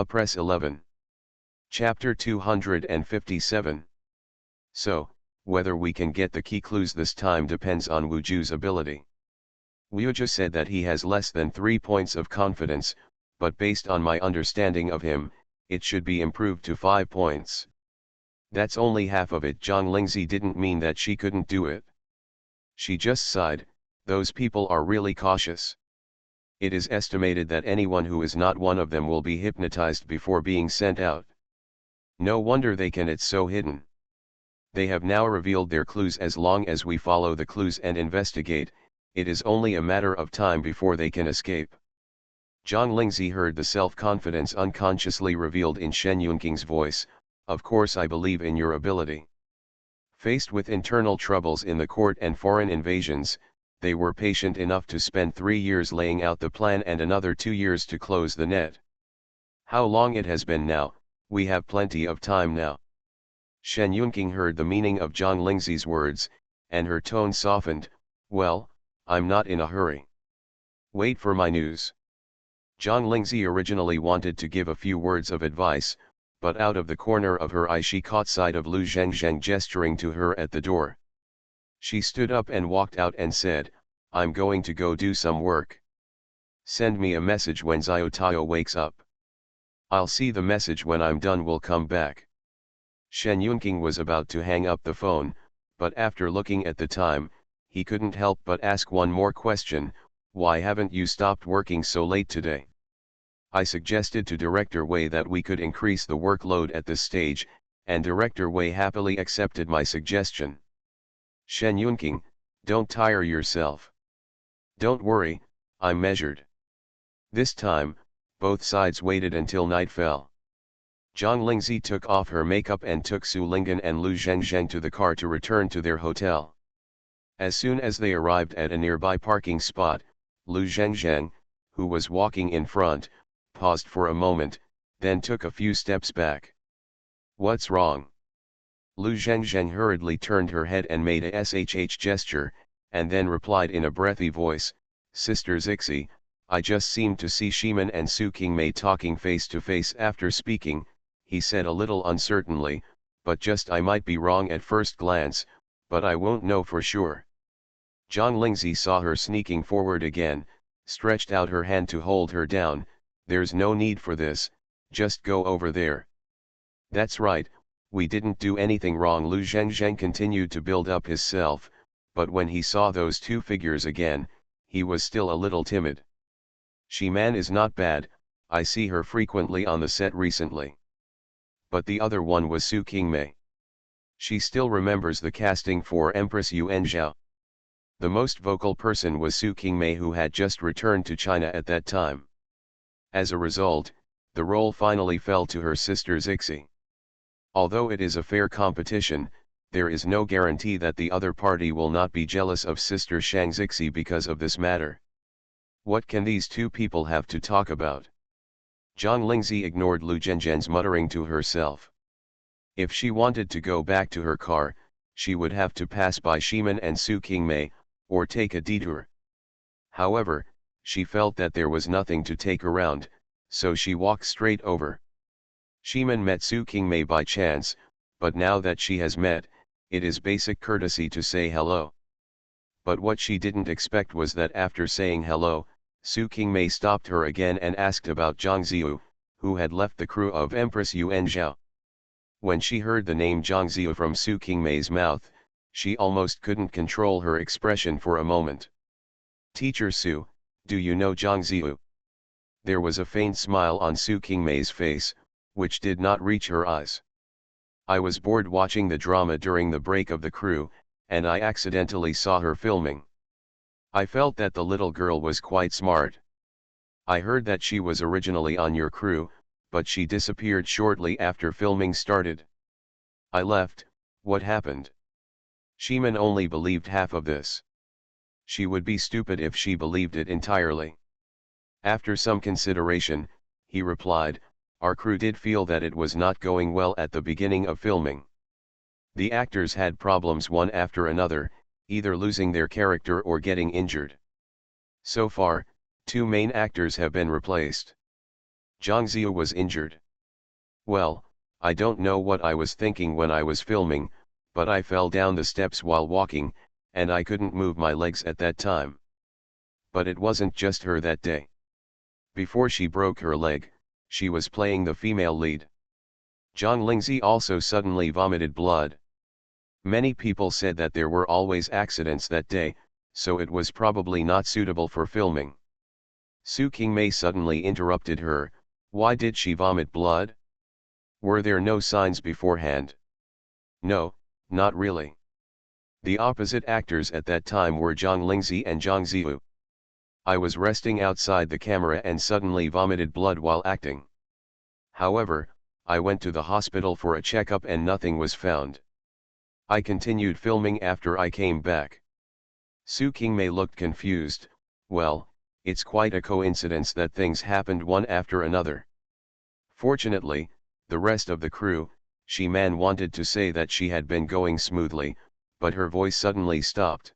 Press 11. Chapter 257. So, whether we can get the key clues this time depends on Wuju's ability. Wuju said that he has less than 3 points of confidence, but based on my understanding of him, it should be improved to 5 points. That's only half of it. Zhang Lingzi didn't mean that she couldn't do it. She just sighed. Those people are really cautious. It is estimated that anyone who is not one of them will be hypnotized before being sent out. No wonder they can. It's so hidden. They have now revealed their clues. As long as we follow the clues and investigate, it is only a matter of time before they can escape. Zhang Lingzi heard the self-confidence unconsciously revealed in Shen Yunqing's voice. Of course I believe in your ability. Faced with internal troubles in the court and foreign invasions, they were patient enough to spend 3 years laying out the plan and another 2 years to close the net. How long it has been now, we have plenty of time now. Shen Yunqing heard the meaning of Zhang Lingzi's words, and her tone softened. Well, I'm not in a hurry. Wait for my news. Zhang Lingzi originally wanted to give a few words of advice, but out of the corner of her eye she caught sight of Lu Zhengzheng gesturing to her at the door. She stood up and walked out and said, I'm going to go do some work. Send me a message when Xiao Tao wakes up. I'll see the message when I'm done. Will come back. Shen Yunqing was about to hang up the phone, but after looking at the time, he couldn't help but ask one more question. Why haven't you stopped working so late today? I suggested to Director Wei that we could increase the workload at this stage, and Director Wei happily accepted my suggestion. Shen Yunqing, don't tire yourself. Don't worry, I'm measured. This time, both sides waited until night fell. Zhang Lingzi took off her makeup and took Su Linggan and Lu Zhengzheng to the car to return to their hotel. As soon as they arrived at a nearby parking spot, Lu Zhengzheng, who was walking in front, paused for a moment, then took a few steps back. What's wrong? Lu Zhengzheng hurriedly turned her head and made a SHH gesture, and then replied in a breathy voice, Sister Zixi, I just seemed to see Shiman and Su Qingmei talking face to face. After speaking, he said a little uncertainly, but just I might be wrong at first glance, but I won't know for sure. Zhang Lingzi saw her sneaking forward again, stretched out her hand to hold her down. There's no need for this, just go over there. That's right, we didn't do anything wrong. Lu Zhengzheng continued to build up his self, but when he saw those two figures again, he was still a little timid. Shiman is not bad, I see her frequently on the set recently. But the other one was Su Qingmei. She still remembers the casting for Empress Yuan Zhao. The most vocal person was Su Qingmei, who had just returned to China at that time. As a result, the role finally fell to her sister Zixi. Although it is a fair competition, there is no guarantee that the other party will not be jealous of sister Shang Zixi because of this matter. What can these two people have to talk about? Zhang Lingzi ignored Lu Zhengzheng's muttering to herself. If she wanted to go back to her car, she would have to pass by Shiman and Su Qingmei, or take a detour. However, she felt that there was nothing to take around, so she walked straight over. Shiman met Su Qingmei by chance, but now that she has met, it is basic courtesy to say hello. But what she didn't expect was that after saying hello, Su Qingmei stopped her again and asked about Zhang Ziyu, who had left the crew of Empress Yuan Zhao. When she heard the name Zhang Ziyu from Su Qingmei's mouth, she almost couldn't control her expression for a moment. Teacher Su, do you know Zhang Ziyu? There was a faint smile on Su Qingmei's face, which did not reach her eyes. I was bored watching the drama during the break of the crew, and I accidentally saw her filming. I felt that the little girl was quite smart. I heard that she was originally on your crew, but she disappeared shortly after filming started. I left. What happened? Shiman only believed half of this. She would be stupid if she believed it entirely. After some consideration, he replied, our crew did feel that it was not going well at the beginning of filming. The actors had problems one after another, either losing their character or getting injured. So far, 2 main actors have been replaced. Zhang Ziyu was injured. Well, I don't know what I was thinking when I was filming, but I fell down the steps while walking, and I couldn't move my legs at that time. But it wasn't just her that day. Before she broke her leg, she was playing the female lead. Zhang Lingzi also suddenly vomited blood. Many people said that there were always accidents that day, so it was probably not suitable for filming. Su Qingmei suddenly interrupted her. Why did she vomit blood? Were there no signs beforehand? No, Not really. The opposite actors at that time were Zhang Lingzi and Zhang Ziyu. I was resting outside the camera and suddenly vomited blood while acting. However, I went to the hospital for a checkup and nothing was found. I continued filming after I came back. Su Qingmei looked confused. Well, it's quite a coincidence that things happened one after another. Fortunately, the rest of the crew, Shi-man wanted to say that she had been going smoothly, but her voice suddenly stopped.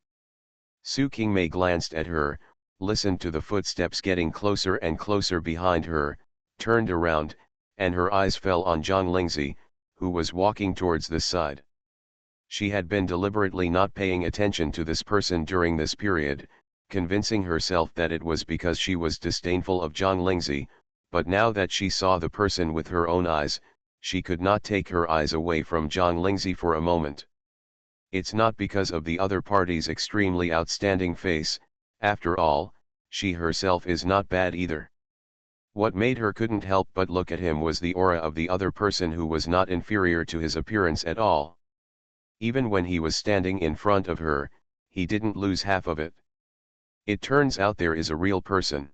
Su Qingmei glanced at her, listened to the footsteps getting closer and closer behind her, turned around, and her eyes fell on Zhang Lingzi, who was walking towards the side. She had been deliberately not paying attention to this person during this period, convincing herself that it was because she was disdainful of Zhang Lingzi, but now that she saw the person with her own eyes, she could not take her eyes away from Zhang Lingzi for a moment. It's not because of the other party's extremely outstanding face, after all, she herself is not bad either. What made her couldn't help but look at him was the aura of the other person who was not inferior to his appearance at all. Even when he was standing in front of her, he didn't lose half of it. It turns out there is a real person.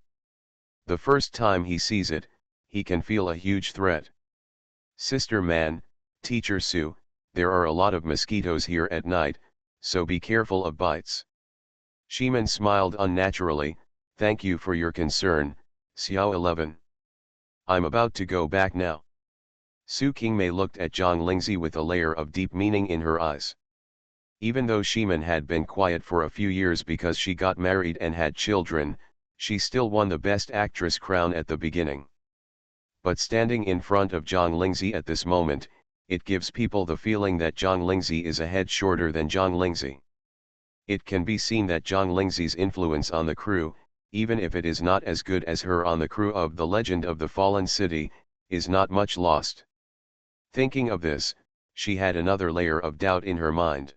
The first time he sees it, he can feel a huge threat. Sister Man, Teacher Su, there are a lot of mosquitoes here at night, so be careful of bites. Shiman smiled unnaturally. Thank you for your concern, Xiao 11. I'm about to go back now. Su Qingmei looked at Zhang Lingzi with a layer of deep meaning in her eyes. Even though Shiman had been quiet for a few years because she got married and had children, she still won the Best Actress crown at the beginning. But standing in front of Zhang Lingzi at this moment, it gives people the feeling that Zhang Lingzi is a head shorter than Zhang Lingzi. It can be seen that Zhang Lingzi's influence on the crew, even if it is not as good as her on the crew of The Legend of the Fallen City, is not much lost. Thinking of this, she had another layer of doubt in her mind.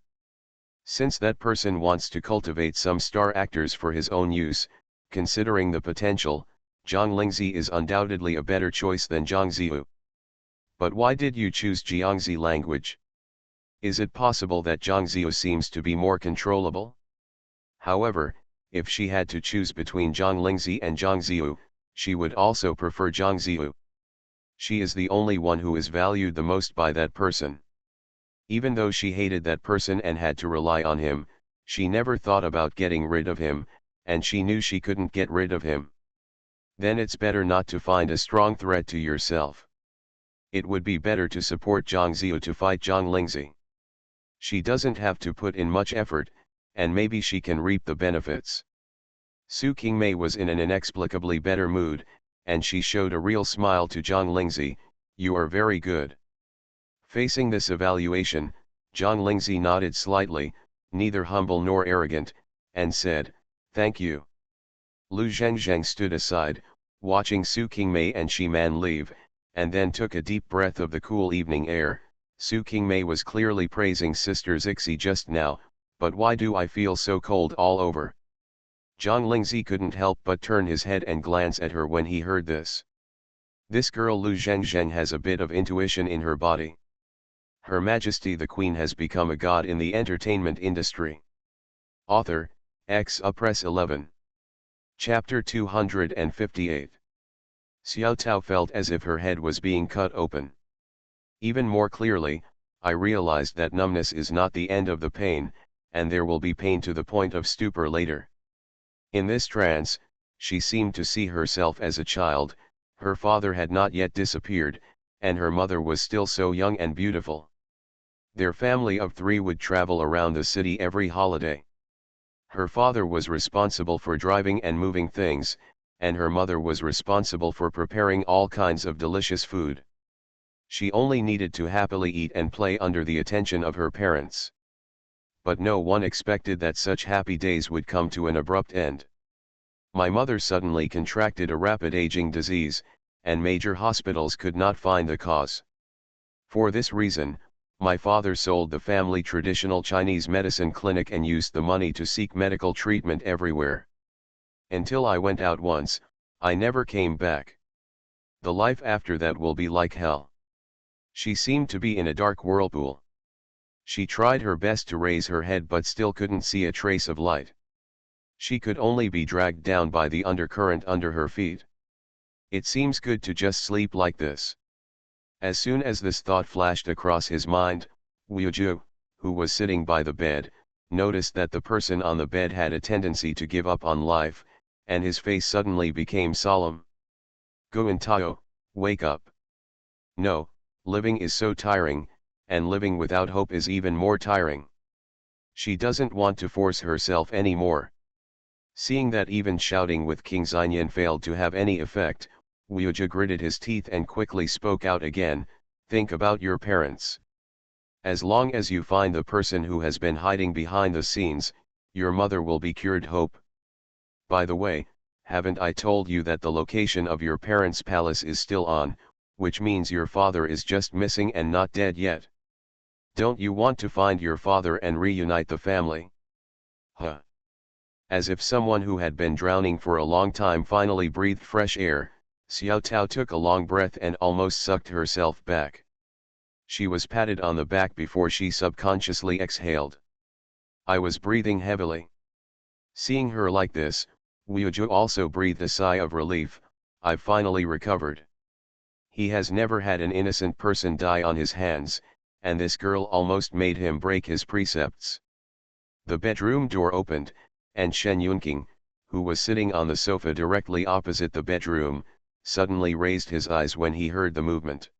Since that person wants to cultivate some star actors for his own use, considering the potential, Zhang Lingzi is undoubtedly a better choice than Zhang Ziyu. But why did you choose Jiangzi language? Is it possible that Zhang Ziyu seems to be more controllable? However, if she had to choose between Zhang Lingzi and Zhang Ziyu, she would also prefer Zhang Ziyu. She is the only one who is valued the most by that person. Even though she hated that person and had to rely on him, she never thought about getting rid of him, and she knew she couldn't get rid of him. Then it's better not to find a strong threat to yourself. It would be better to support Zhang Ziyu to fight Zhang Lingzi. She doesn't have to put in much effort, and maybe she can reap the benefits. Su Qingmei was in an inexplicably better mood, and she showed a real smile to Zhang Lingzi. You are very good. Facing this evaluation, Zhang Lingzi nodded slightly, neither humble nor arrogant, and said, Thank you. Lu Zhengzheng stood aside, watching Su Qingmei and Shi-man leave, and then took a deep breath of the cool evening air. Su Qingmei was clearly praising Sister Zixi just now, but why do I feel so cold all over? Zhang Lingzi couldn't help but turn his head and glance at her when he heard this. This girl Lu Zhengzheng has a bit of intuition in her body. Her Majesty the Queen has become a god in the entertainment industry. Author, X. Press 11. Chapter 258. Xiao Tao felt as if her head was being cut open. Even more clearly, I realized that numbness is not the end of the pain, and there will be pain to the point of stupor later. In this trance, she seemed to see herself as a child. Her father had not yet disappeared, and her mother was still so young and beautiful. Their family of 3 would travel around the city every holiday. Her father was responsible for driving and moving things, and her mother was responsible for preparing all kinds of delicious food. She only needed to happily eat and play under the attention of her parents. But no one expected that such happy days would come to an abrupt end. My mother suddenly contracted a rapid aging disease, and major hospitals could not find the cause. For this reason, my father sold the family traditional Chinese medicine clinic and used the money to seek medical treatment everywhere. Until I went out once, I never came back. The life after that will be like hell. She seemed to be in a dark whirlpool. She tried her best to raise her head but still couldn't see a trace of light. She could only be dragged down by the undercurrent under her feet. It seems good to just sleep like this. As soon as this thought flashed across his mind, Wooju, who was sitting by the bed, noticed that the person on the bed had a tendency to give up on life, and his face suddenly became solemn. Guantao, wake up. No, living is so tiring, and living without hope is even more tiring. She doesn't want to force herself anymore. Seeing that even shouting with King Xianyan failed to have any effect, Wooju gritted his teeth and quickly spoke out again, think about your parents. As long as you find the person who has been hiding behind the scenes, your mother will be cured. Hope. By the way, haven't I told you that the location of your parents' palace is still on, which means your father is just missing and not dead yet? Don't you want to find your father and reunite the family? Huh. As if someone who had been drowning for a long time finally breathed fresh air, Xiao Tao took a long breath and almost sucked herself back. She was patted on the back before she subconsciously exhaled. I was breathing heavily. Seeing her like this, Wooju also breathed a sigh of relief. I've finally recovered. He has never had an innocent person die on his hands, and this girl almost made him break his precepts. The bedroom door opened, and Shen Yunqing, who was sitting on the sofa directly opposite the bedroom, suddenly raised his eyes when he heard the movement.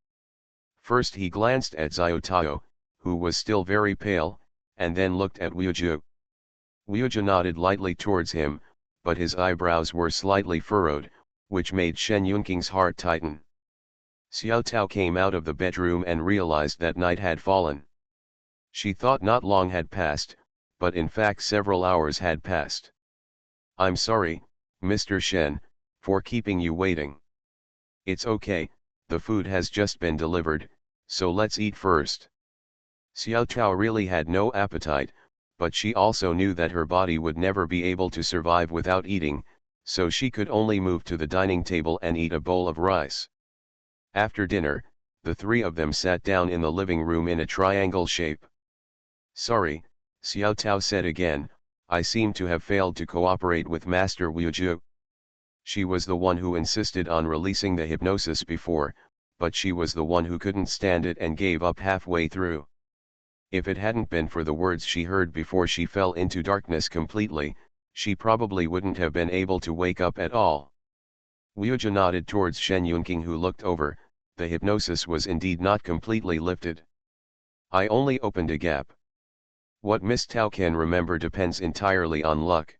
First he glanced at Xiao Tao, who was still very pale, and then looked at Wooju. Wooju nodded lightly towards him, but his eyebrows were slightly furrowed, which made Shen Yunqing's heart tighten. Xiao Tao came out of the bedroom and realized that night had fallen. She thought not long had passed, but in fact several hours had passed. I'm sorry, Mr. Shen, for keeping you waiting. It's okay, the food has just been delivered, so let's eat first. Xiao Tao really had no appetite, but she also knew that her body would never be able to survive without eating, so she could only move to the dining table and eat a bowl of rice. After dinner, the three of them sat down in the living room in a triangle shape. Sorry, Xiao Tao said again, I seem to have failed to cooperate with Master Wooju. She was the one who insisted on releasing the hypnosis before, but she was the one who couldn't stand it and gave up halfway through. If it hadn't been for the words she heard before she fell into darkness completely, she probably wouldn't have been able to wake up at all. Wooju nodded towards Shen Yunqing, who looked over. The hypnosis was indeed not completely lifted. I only opened a gap. What Miss Tao can remember depends entirely on luck.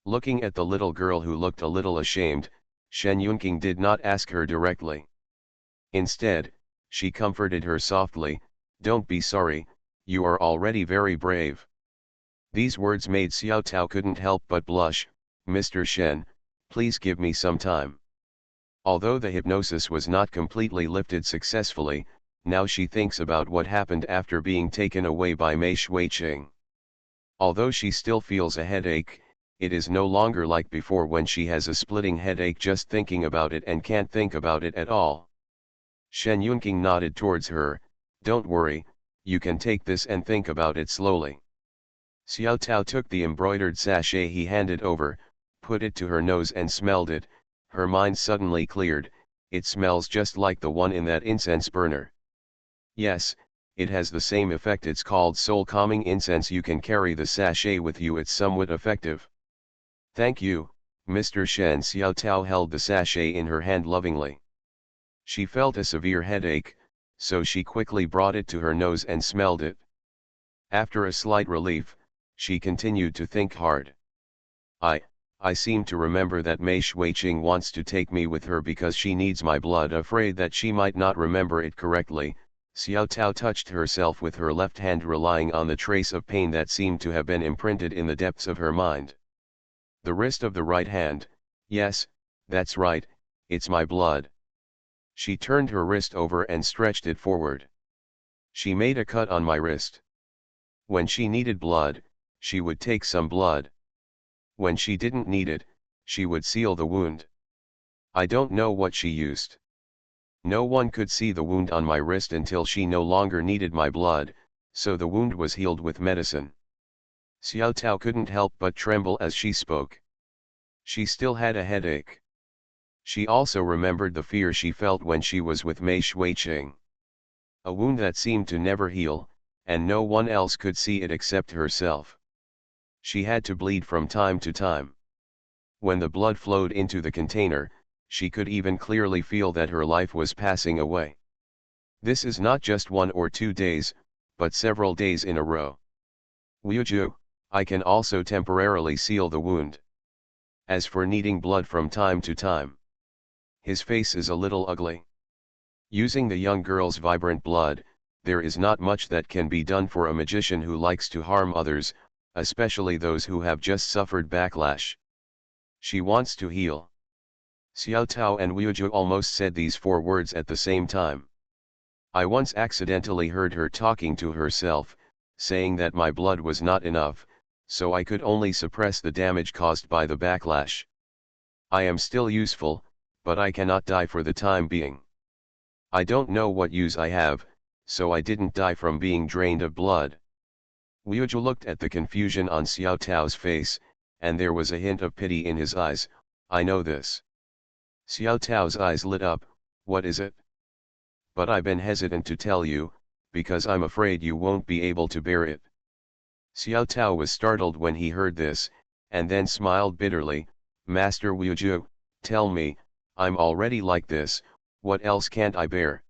Looking at the little girl who looked a little ashamed, Shen Yunqing did not ask her directly. Instead, she comforted her softly, don't be sorry, you are already very brave. These words made Xiao Tao couldn't help but blush. Mr. Shen, please give me some time. Although the hypnosis was not completely lifted successfully, now she thinks about what happened after being taken away by Mei Shuiqing. Although she still feels a headache, it is no longer like before when she has a splitting headache just thinking about it and can't think about it at all. Shen Yunqing nodded towards her, don't worry, you can take this and think about it slowly. Xiao Tao took the embroidered sachet he handed over, put it to her nose and smelled it. Her mind suddenly cleared. It smells just like the one in that incense burner. Yes, it has the same effect. It's called soul calming incense. You can carry the sachet with you. It's somewhat effective. Thank you, Mr. Shen. Xiao Tao held the sachet in her hand lovingly. She felt a severe headache, so she quickly brought it to her nose and smelled it. After a slight relief, she continued to think hard. I seem to remember that Mei Shuiqing wants to take me with her because she needs my blood. Afraid that she might not remember it correctly, Xiao Tao touched herself with her left hand, relying on the trace of pain that seemed to have been imprinted in the depths of her mind. The wrist of the right hand, yes, that's right, it's my blood. She turned her wrist over and stretched it forward. She made a cut on my wrist. When she needed blood, she would take some blood. When she didn't need it, she would seal the wound. I don't know what she used. No one could see the wound on my wrist until she no longer needed my blood, so the wound was healed with medicine. Xiao Tao couldn't help but tremble as she spoke. She still had a headache. She also remembered the fear she felt when she was with Mei Shuiqing. A wound that seemed to never heal, and no one else could see it except herself. She had to bleed from time to time. When the blood flowed into the container, she could even clearly feel that her life was passing away. This is not just 1 or 2 days, but several days in a row. Wuju, I can also temporarily seal the wound. As for needing blood from time to time, his face is a little ugly. Using the young girl's vibrant blood, there is not much that can be done for a magician who likes to harm others, especially those who have just suffered backlash. She wants to heal. Xiao Tao and Wuju almost said these 4 words at the same time. I once accidentally heard her talking to herself, saying that my blood was not enough, so I could only suppress the damage caused by the backlash. I am still useful, but I cannot die for the time being. I don't know what use I have, so I didn't die from being drained of blood. Wuju looked at the confusion on Xiao Tao's face, and there was a hint of pity in his eyes. I know this. Xiao Tao's eyes lit up. What is it? But I've been hesitant to tell you, because I'm afraid you won't be able to bear it. Xiao Tao was startled when he heard this, and then smiled bitterly. Master Wuju, tell me, I'm already like this, what else can't I bear?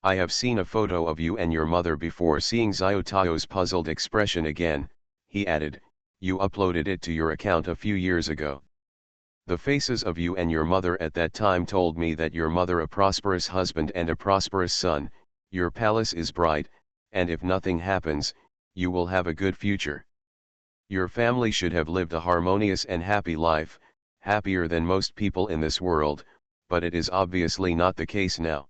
I have seen a photo of you and your mother before. Seeing Xiao Tao's puzzled expression again, he added, you uploaded it to your account a few years ago. The faces of you and your mother at that time told me that your mother a prosperous husband and a prosperous son, your palace is bright, and if nothing happens, you will have a good future. Your family should have lived a harmonious and happy life, happier than most people in this world, but it is obviously not the case now.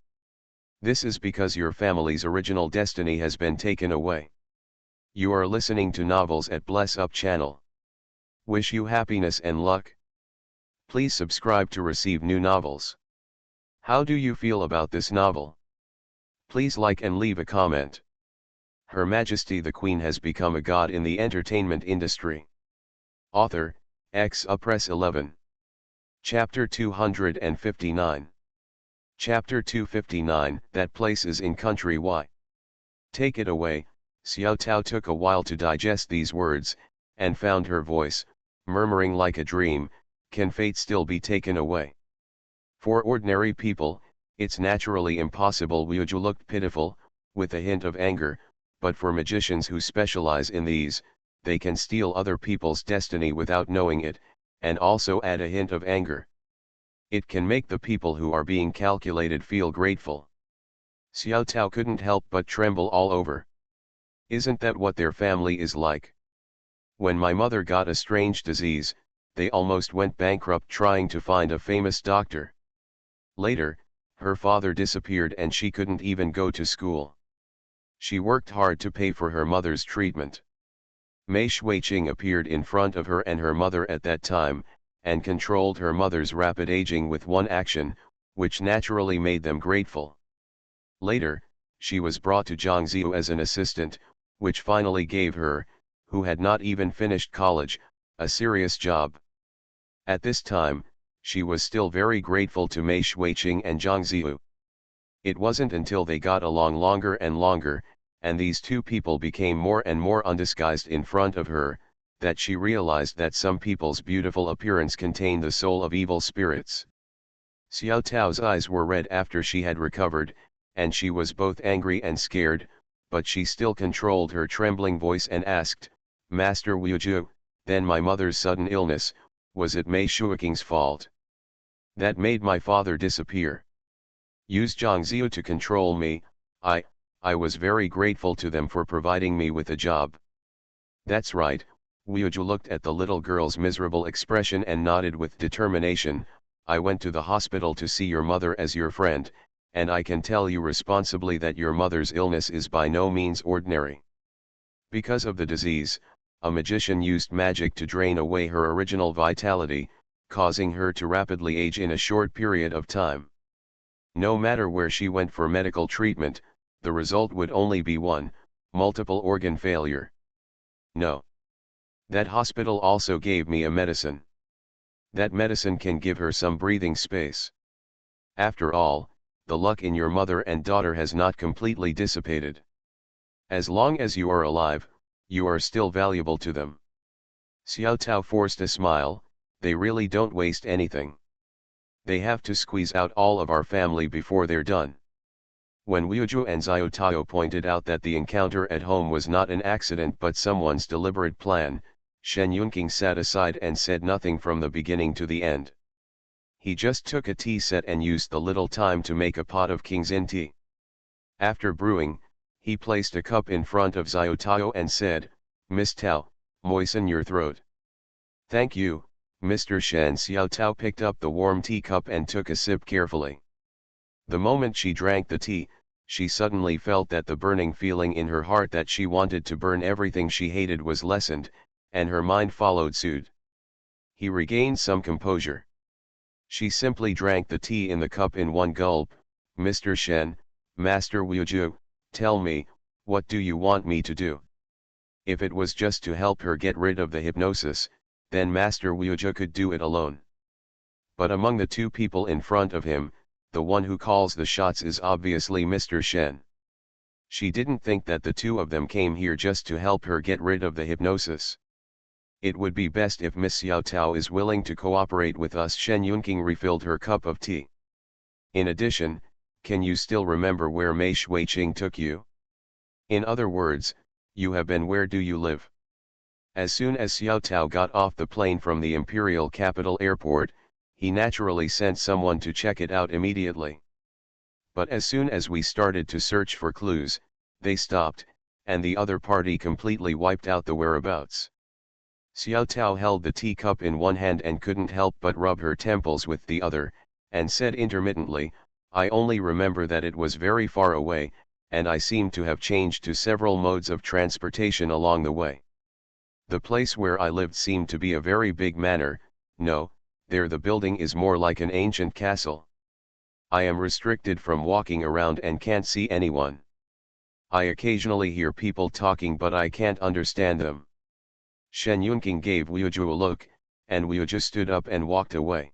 This is because your family's original destiny has been taken away. You are listening to novels at Bless Up channel. Wish you happiness and luck. Please subscribe to receive new novels. How do you feel about this novel? Please like and leave a comment. Her Majesty the Queen has become a god in the entertainment industry. Author, Press 11. Chapter 259. Chapter 259, That Place is in Country Y. Take it away. Xiao Tao took a while to digest these words, and found her voice, murmuring like a dream. Can fate still be taken away? For ordinary people, it's naturally impossible. Wuju looked pitiful, with a hint of anger, but for magicians who specialize in these, they can steal other people's destiny without knowing it, and also add a hint of anger. It can make the people who are being calculated feel grateful. Xiao Tao couldn't help but tremble all over. Isn't that what their family is like? When my mother got a strange disease, they almost went bankrupt trying to find a famous doctor. Later, her father disappeared and she couldn't even go to school. She worked hard to pay for her mother's treatment. Mei Shuiqing appeared in front of her and her mother at that time, and controlled her mother's rapid aging with one action, which naturally made them grateful. Later, she was brought to Zhangziu as an assistant, which finally gave her, who had not even finished college, a serious job. At this time, she was still very grateful to Mei Shuiqing and Zhangziu. It wasn't until they got along longer and longer, and these two people became more and more undisguised in front of her, that she realized that some people's beautiful appearance contained the soul of evil spirits. Xiao Tao's eyes were red after she had recovered, and she was both angry and scared, but she still controlled her trembling voice and asked, Master Wuju, then my mother's sudden illness, was it Mei Shuiqing's fault? That made my father disappear. Use Zhangziu to control me. I was very grateful to them for providing me with a job. That's right. Wuju looked at the little girl's miserable expression and nodded with determination. I went to the hospital to see your mother as your friend, and I can tell you responsibly that your mother's illness is by no means ordinary. Because of the disease, a magician used magic to drain away her original vitality, causing her to rapidly age in a short period of time. No matter where she went for medical treatment, the result would only be one: multiple organ failure. No. That hospital also gave me a medicine. That medicine can give her some breathing space. After all, the luck in your mother and daughter has not completely dissipated. As long as you are alive, you are still valuable to them. Xiao Tao forced a smile. They really don't waste anything. They have to squeeze out all of our family before they're done. When Wuju and Xiao Tao pointed out that the encounter at home was not an accident but someone's deliberate plan, Shen Yunqing sat aside and said nothing from the beginning to the end. He just took a tea set and used the little time to make a pot of King's In tea. After brewing, he placed a cup in front of Xiao Tao and said, "Miss Tao, moisten your throat." "Thank you, Mr. Shen." Xiao Tao picked up the warm tea cup and took a sip carefully. The moment she drank the tea, she suddenly felt that the burning feeling in her heart that she wanted to burn everything she hated was lessened, and her mind followed suit. He regained some composure. She simply drank the tea in the cup in one gulp. "Mr. Shen, Master Wuju, tell me, what do you want me to do?" If it was just to help her get rid of the hypnosis, then Master Wuju could do it alone. But among the two people in front of him, the one who calls the shots is obviously Mr. Shen. She didn't think that the two of them came here just to help her get rid of the hypnosis. "It would be best if Miss Xiao Tao is willing to cooperate with us." Shen Yunqing refilled her cup of tea. "In addition, can you still remember where Mei Shuiqing took you? In other words, you have been. Where do you live?" As soon as Xiao Tao got off the plane from the Imperial Capital Airport, he naturally sent someone to check it out immediately. But as soon as we started to search for clues, they stopped, and the other party completely wiped out the whereabouts. Xiao Tao held the teacup in one hand and couldn't help but rub her temples with the other, and said intermittently, "I only remember that it was very far away, and I seem to have changed to several modes of transportation along the way. The place where I lived seemed to be a very big manor. No, there the building is more like an ancient castle. I am restricted from walking around and can't see anyone. I occasionally hear people talking but I can't understand them." Shen Yunqing gave Wuju a look, and Wuju stood up and walked away.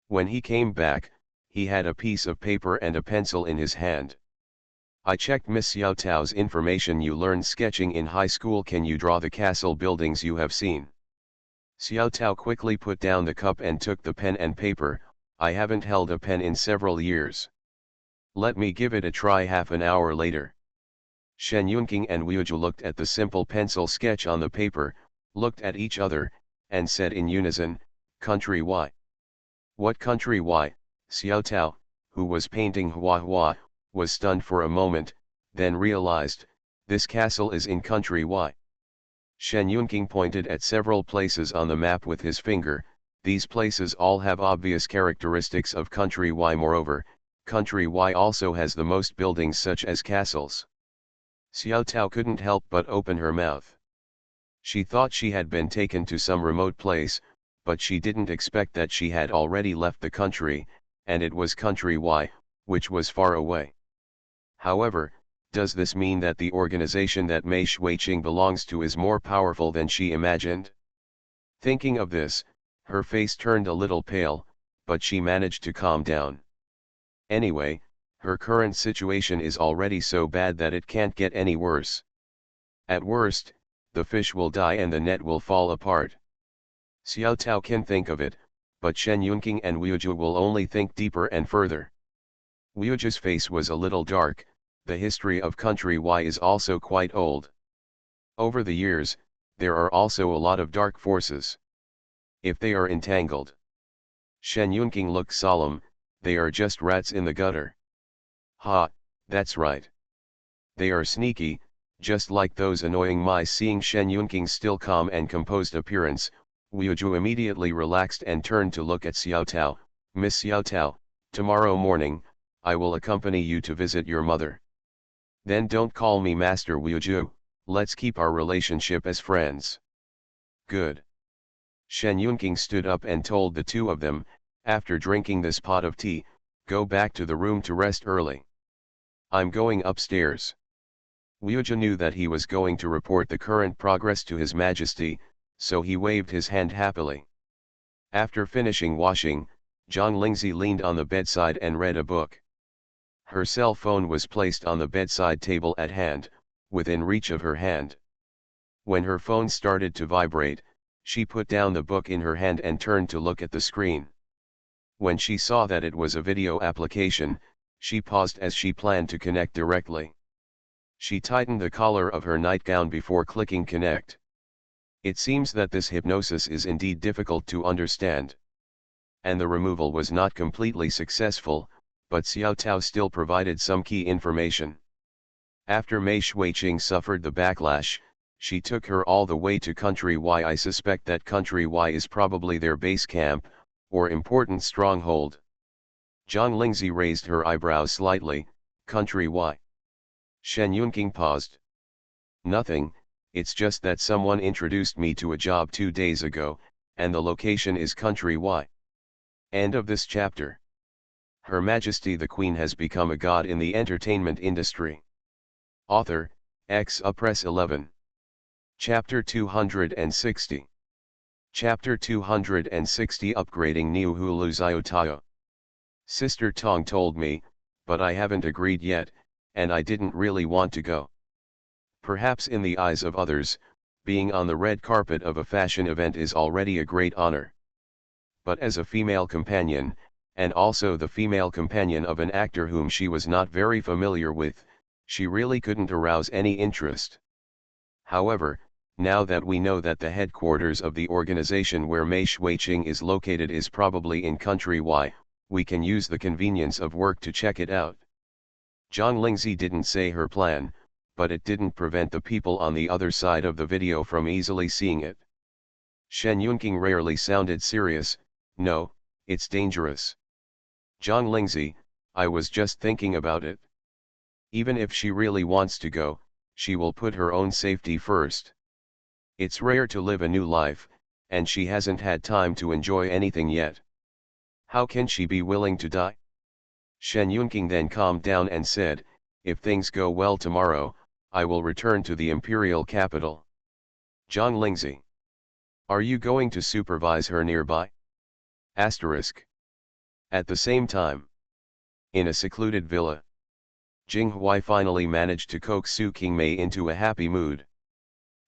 When he came back, he had a piece of paper and a pencil in his hand. "I checked Miss Xiao Tao's information. You learned sketching in high school. Can you draw the castle buildings you have seen?" Xiao Tao quickly put down the cup and took the pen and paper. "I haven't held a pen in several years. Let me give it a try." Half an hour later, Shen Yunqing and Wuju looked at the simple pencil sketch on the paper, looked at each other, and said in unison, "Country Y." "What country Y?" Xiao Tao, who was painting Hua Hua, was stunned for a moment, then realized, "This castle is in country Y." Shen Yunqing pointed at several places on the map with his finger. "These places all have obvious characteristics of country Y. Moreover, country Y also has the most buildings such as castles." Xiao Tao couldn't help but open her mouth. She thought she had been taken to some remote place, but she didn't expect that she had already left the country, and it was country Y, which was far away. However, does this mean that the organization that Mei Shuiqing belongs to is more powerful than she imagined? Thinking of this, her face turned a little pale, but she managed to calm down. Anyway, her current situation is already so bad that it can't get any worse. At worst, the fish will die and the net will fall apart. Xiao Tao can think of it, but Shen Yunqing and Wuju will only think deeper and further. Wuju's face was a little dark. The history of country Y is also quite old. Over the years, there are also a lot of dark forces. If they are entangled. Shen Yunqing looked solemn. "They are just rats in the gutter." "Ha, that's right. They are sneaky, just like those annoying mice." Seeing Shen Yunqing's still calm and composed appearance, Wuju immediately relaxed and turned to look at Xiao Tao. "Miss Xiao Tao, tomorrow morning, I will accompany you to visit your mother. Then don't call me Master Wuju, let's keep our relationship as friends." "Good." Shen Yunqing stood up and told the two of them, "After drinking this pot of tea, go back to the room to rest early. I'm going upstairs." Liuja knew that he was going to report the current progress to His Majesty, so he waved his hand happily. After finishing washing, Zhang Lingzi leaned on the bedside and read a book. Her cell phone was placed on the bedside table at hand, within reach of her hand. When her phone started to vibrate, she put down the book in her hand and turned to look at the screen. When she saw that it was a video application, she paused as she planned to connect directly. She tightened the collar of her nightgown before clicking connect. It seems that this hypnosis is indeed difficult to understand. And the removal was not completely successful, but Xiao Tao still provided some key information. After Mei Shuiqing suffered the backlash, she took her all the way to Country Y. I suspect that Country Y is probably their base camp, or important stronghold. Zhang Lingzi raised her eyebrows slightly. Country Y. Shen Yunqing paused. Nothing, it's just that someone introduced me to a job 2 days ago, and the location is Country Y. End of this chapter. Her Majesty the Queen has become a god in the entertainment industry. Author, X. Press 11. Chapter 260. Chapter 260 Upgrading Niu Hulu Xiao. Sister Tong told me, but I haven't agreed yet, and I didn't really want to go. Perhaps in the eyes of others, being on the red carpet of a fashion event is already a great honor. But as a female companion, and also the female companion of an actor whom she was not very familiar with, she really couldn't arouse any interest. However, now that we know that the headquarters of the organization where Mei Shuiqing is located is probably in Country Y, we can use the convenience of work to check it out. Zhang Lingzi didn't say her plan, but it didn't prevent the people on the other side of the video from easily seeing it. Shen Yunqing rarely sounded serious. No, it's dangerous. Zhang Lingzi, I was just thinking about it. Even if she really wants to go, she will put her own safety first. It's rare to live a new life, and she hasn't had time to enjoy anything yet. How can she be willing to die? Shen Yunqing then calmed down and said, if things go well tomorrow, I will return to the imperial capital. Zhang Lingzi. Are you going to supervise her nearby? Asterisk. At the same time. In a secluded villa. Jing Huai finally managed to coax Su Qingmei into a happy mood.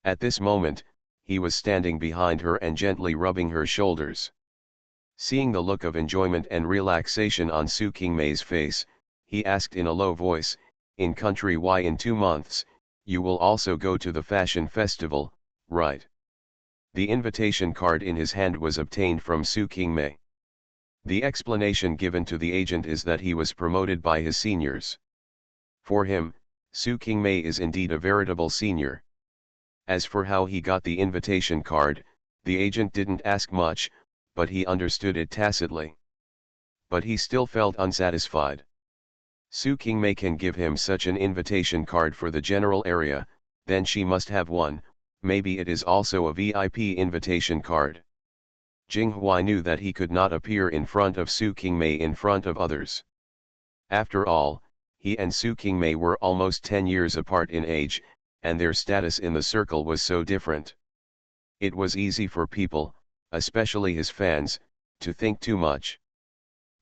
At this moment, he was standing behind her and gently rubbing her shoulders. Seeing the look of enjoyment and relaxation on Su Qingmei's face, he asked in a low voice, in Country Y in 2 months, you will also go to the fashion festival, right? The invitation card in his hand was obtained from Su Qingmei. The explanation given to the agent is that he was promoted by his seniors. For him, Su Qingmei is indeed a veritable senior. As for how he got the invitation card, the agent didn't ask much, but he understood it tacitly. But he still felt unsatisfied. Su Qingmei can give him such an invitation card for the general area, then she must have one, maybe it is also a VIP invitation card. Jing Huai knew that he could not appear in front of Su Qingmei in front of others. After all, he and Su Qingmei were almost 10 years apart in age, and their status in the circle was so different. It was easy for people, especially his fans, to think too much.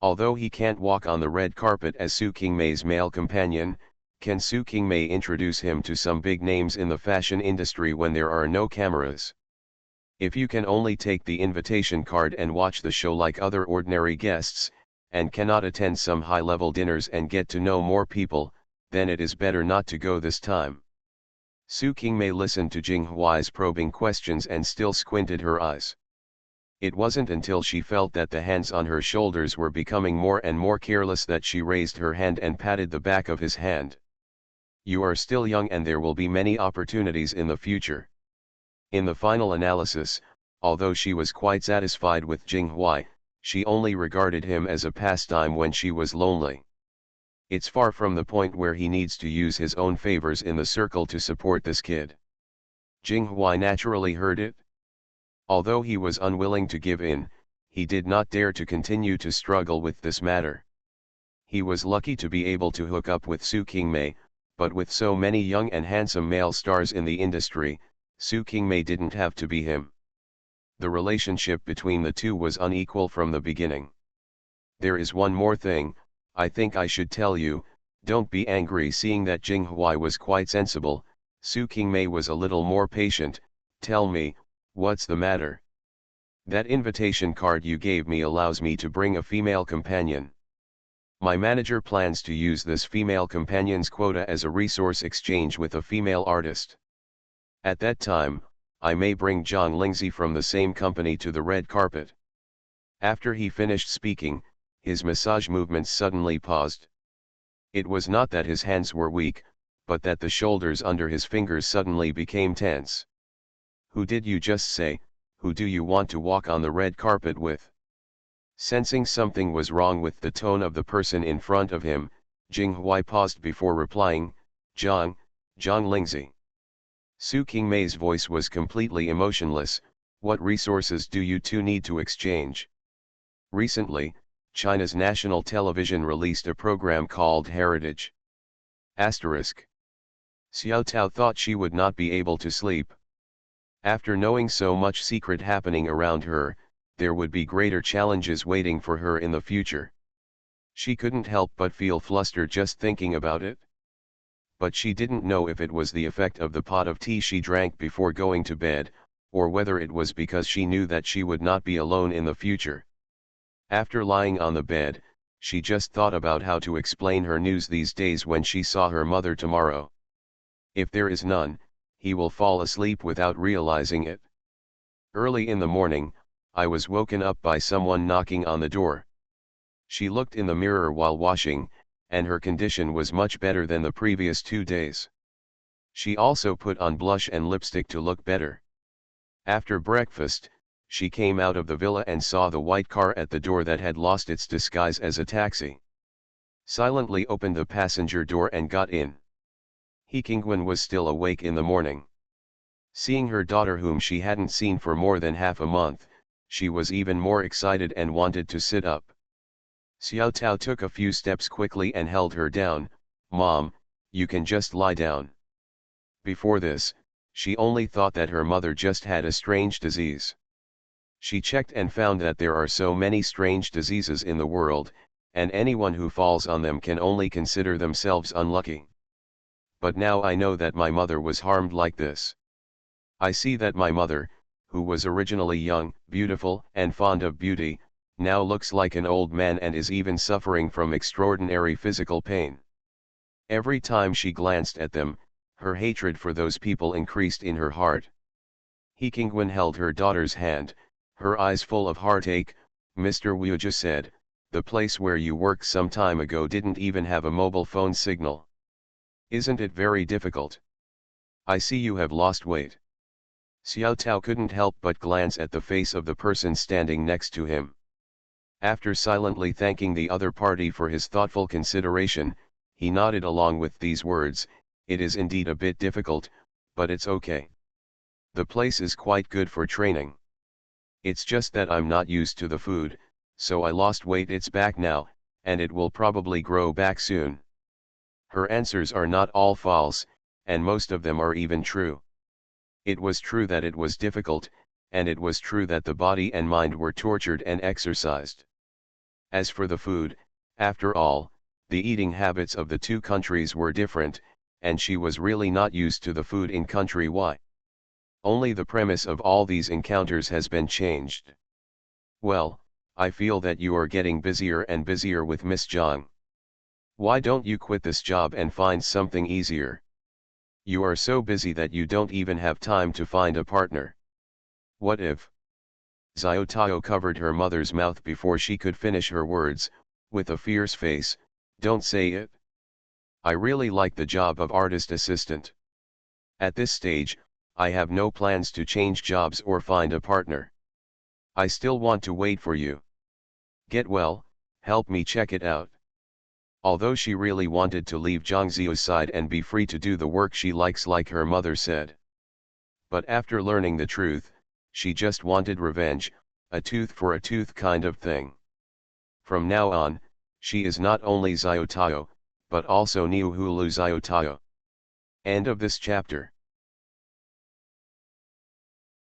Although he can't walk on the red carpet as Su Qingmei's male companion, can Su Qingmei introduce him to some big names in the fashion industry when there are no cameras? If you can only take the invitation card and watch the show like other ordinary guests, and cannot attend some high-level dinners and get to know more people, then it is better not to go this time. Su Qingmei listened to Jing Huai's probing questions and still squinted her eyes. It wasn't until she felt that the hands on her shoulders were becoming more and more careless that she raised her hand and patted the back of his hand. You are still young and there will be many opportunities in the future. In the final analysis, although she was quite satisfied with Jing Huai, she only regarded him as a pastime when she was lonely. It's far from the point where he needs to use his own favors in the circle to support this kid. Jing Huai naturally heard it. Although he was unwilling to give in, he did not dare to continue to struggle with this matter. He was lucky to be able to hook up with Su Qingmei, But with so many young and handsome male stars in the industry, Su Qingmei didn't have to be him. The relationship between the two was unequal from the beginning. There is one more thing, I think I should tell you. Don't be angry. Seeing that Jing Huai was quite sensible, Su Qingmei was a little more patient. Tell me, what's the matter? That invitation card you gave me allows me to bring a female companion. My manager plans to use this female companion's quota as a resource exchange with a female artist. At that time, I may bring Zhang Lingzi from the same company to the red carpet. After he finished speaking, his massage movements suddenly paused. It was not that his hands were weak, but that the shoulders under his fingers suddenly became tense. Who did you just say? Who do you want to walk on the red carpet with? Sensing something was wrong with the tone of the person in front of him, Jing Huai paused before replying, Zhang Lingzi. Su Qingmei's voice was completely emotionless. What resources do you two need to exchange? Recently, China's national television released a program called Heritage. Asterisk. Xiao Tao thought she would not be able to sleep. After knowing so much secret happening around her, there would be greater challenges waiting for her in the future. She couldn't help but feel flustered just thinking about it. But she didn't know if it was the effect of the pot of tea she drank before going to bed, or whether it was because she knew that she would not be alone in the future. After lying on the bed, she just thought about how to explain her news these days when she saw her mother tomorrow. If there is none, he will fall asleep without realizing it. Early in the morning, I was woken up by someone knocking on the door. She looked in the mirror while washing, and her condition was much better than the previous 2 days. She also put on blush and lipstick to look better. After breakfast, she came out of the villa and saw the white car at the door that had lost its disguise as a taxi. Silently opened the passenger door and got in. He Qingwen was still awake in the morning. Seeing her daughter whom she hadn't seen for more than half a month, she was even more excited and wanted to sit up. Xiao Tao took a few steps quickly and held her down. Mom, you can just lie down. Before this, she only thought that her mother just had a strange disease. She checked and found that there are so many strange diseases in the world, and anyone who falls on them can only consider themselves unlucky. But now I know that my mother was harmed like this. I see that my mother, who was originally young, beautiful, and fond of beauty, now looks like an old man and is even suffering from extraordinary physical pain. Every time she glanced at them, her hatred for those people increased in her heart. He Qingwen held her daughter's hand, her eyes full of heartache. Mr. Wuja said, the place where you worked some time ago didn't even have a mobile phone signal. Isn't it very difficult? I see you have lost weight. Xiao Tao couldn't help but glance at the face of the person standing next to him. After silently thanking the other party for his thoughtful consideration, he nodded along with these words, it is indeed a bit difficult, but it's okay. The place is quite good for training. It's just that I'm not used to the food, so I lost weight. It's back now, and it will probably grow back soon. Her answers are not all false, and most of them are even true. It was true that it was difficult, and it was true that the body and mind were tortured and exercised. As for the food, after all, the eating habits of the two countries were different, and she was really not used to the food in country Y. Only the premise of all these encounters has been changed. Well, I feel that you are getting busier and busier with Miss Zhang. Why don't you quit this job and find something easier? You are so busy that you don't even have time to find a partner. What if? Xiao Tao covered her mother's mouth before she could finish her words, with a fierce face. Don't say it. I really like the job of artist assistant. At this stage, I have no plans to change jobs or find a partner. I still want to wait for you. Get well, help me check it out. Although she really wanted to leave Zhang Ziu's side and be free to do the work she likes like her mother said. But after learning the truth, she just wanted revenge, a tooth for a tooth kind of thing. From now on, she is not only Xiao Tao, but also Niu Hulu Xiao Tao. End of this chapter.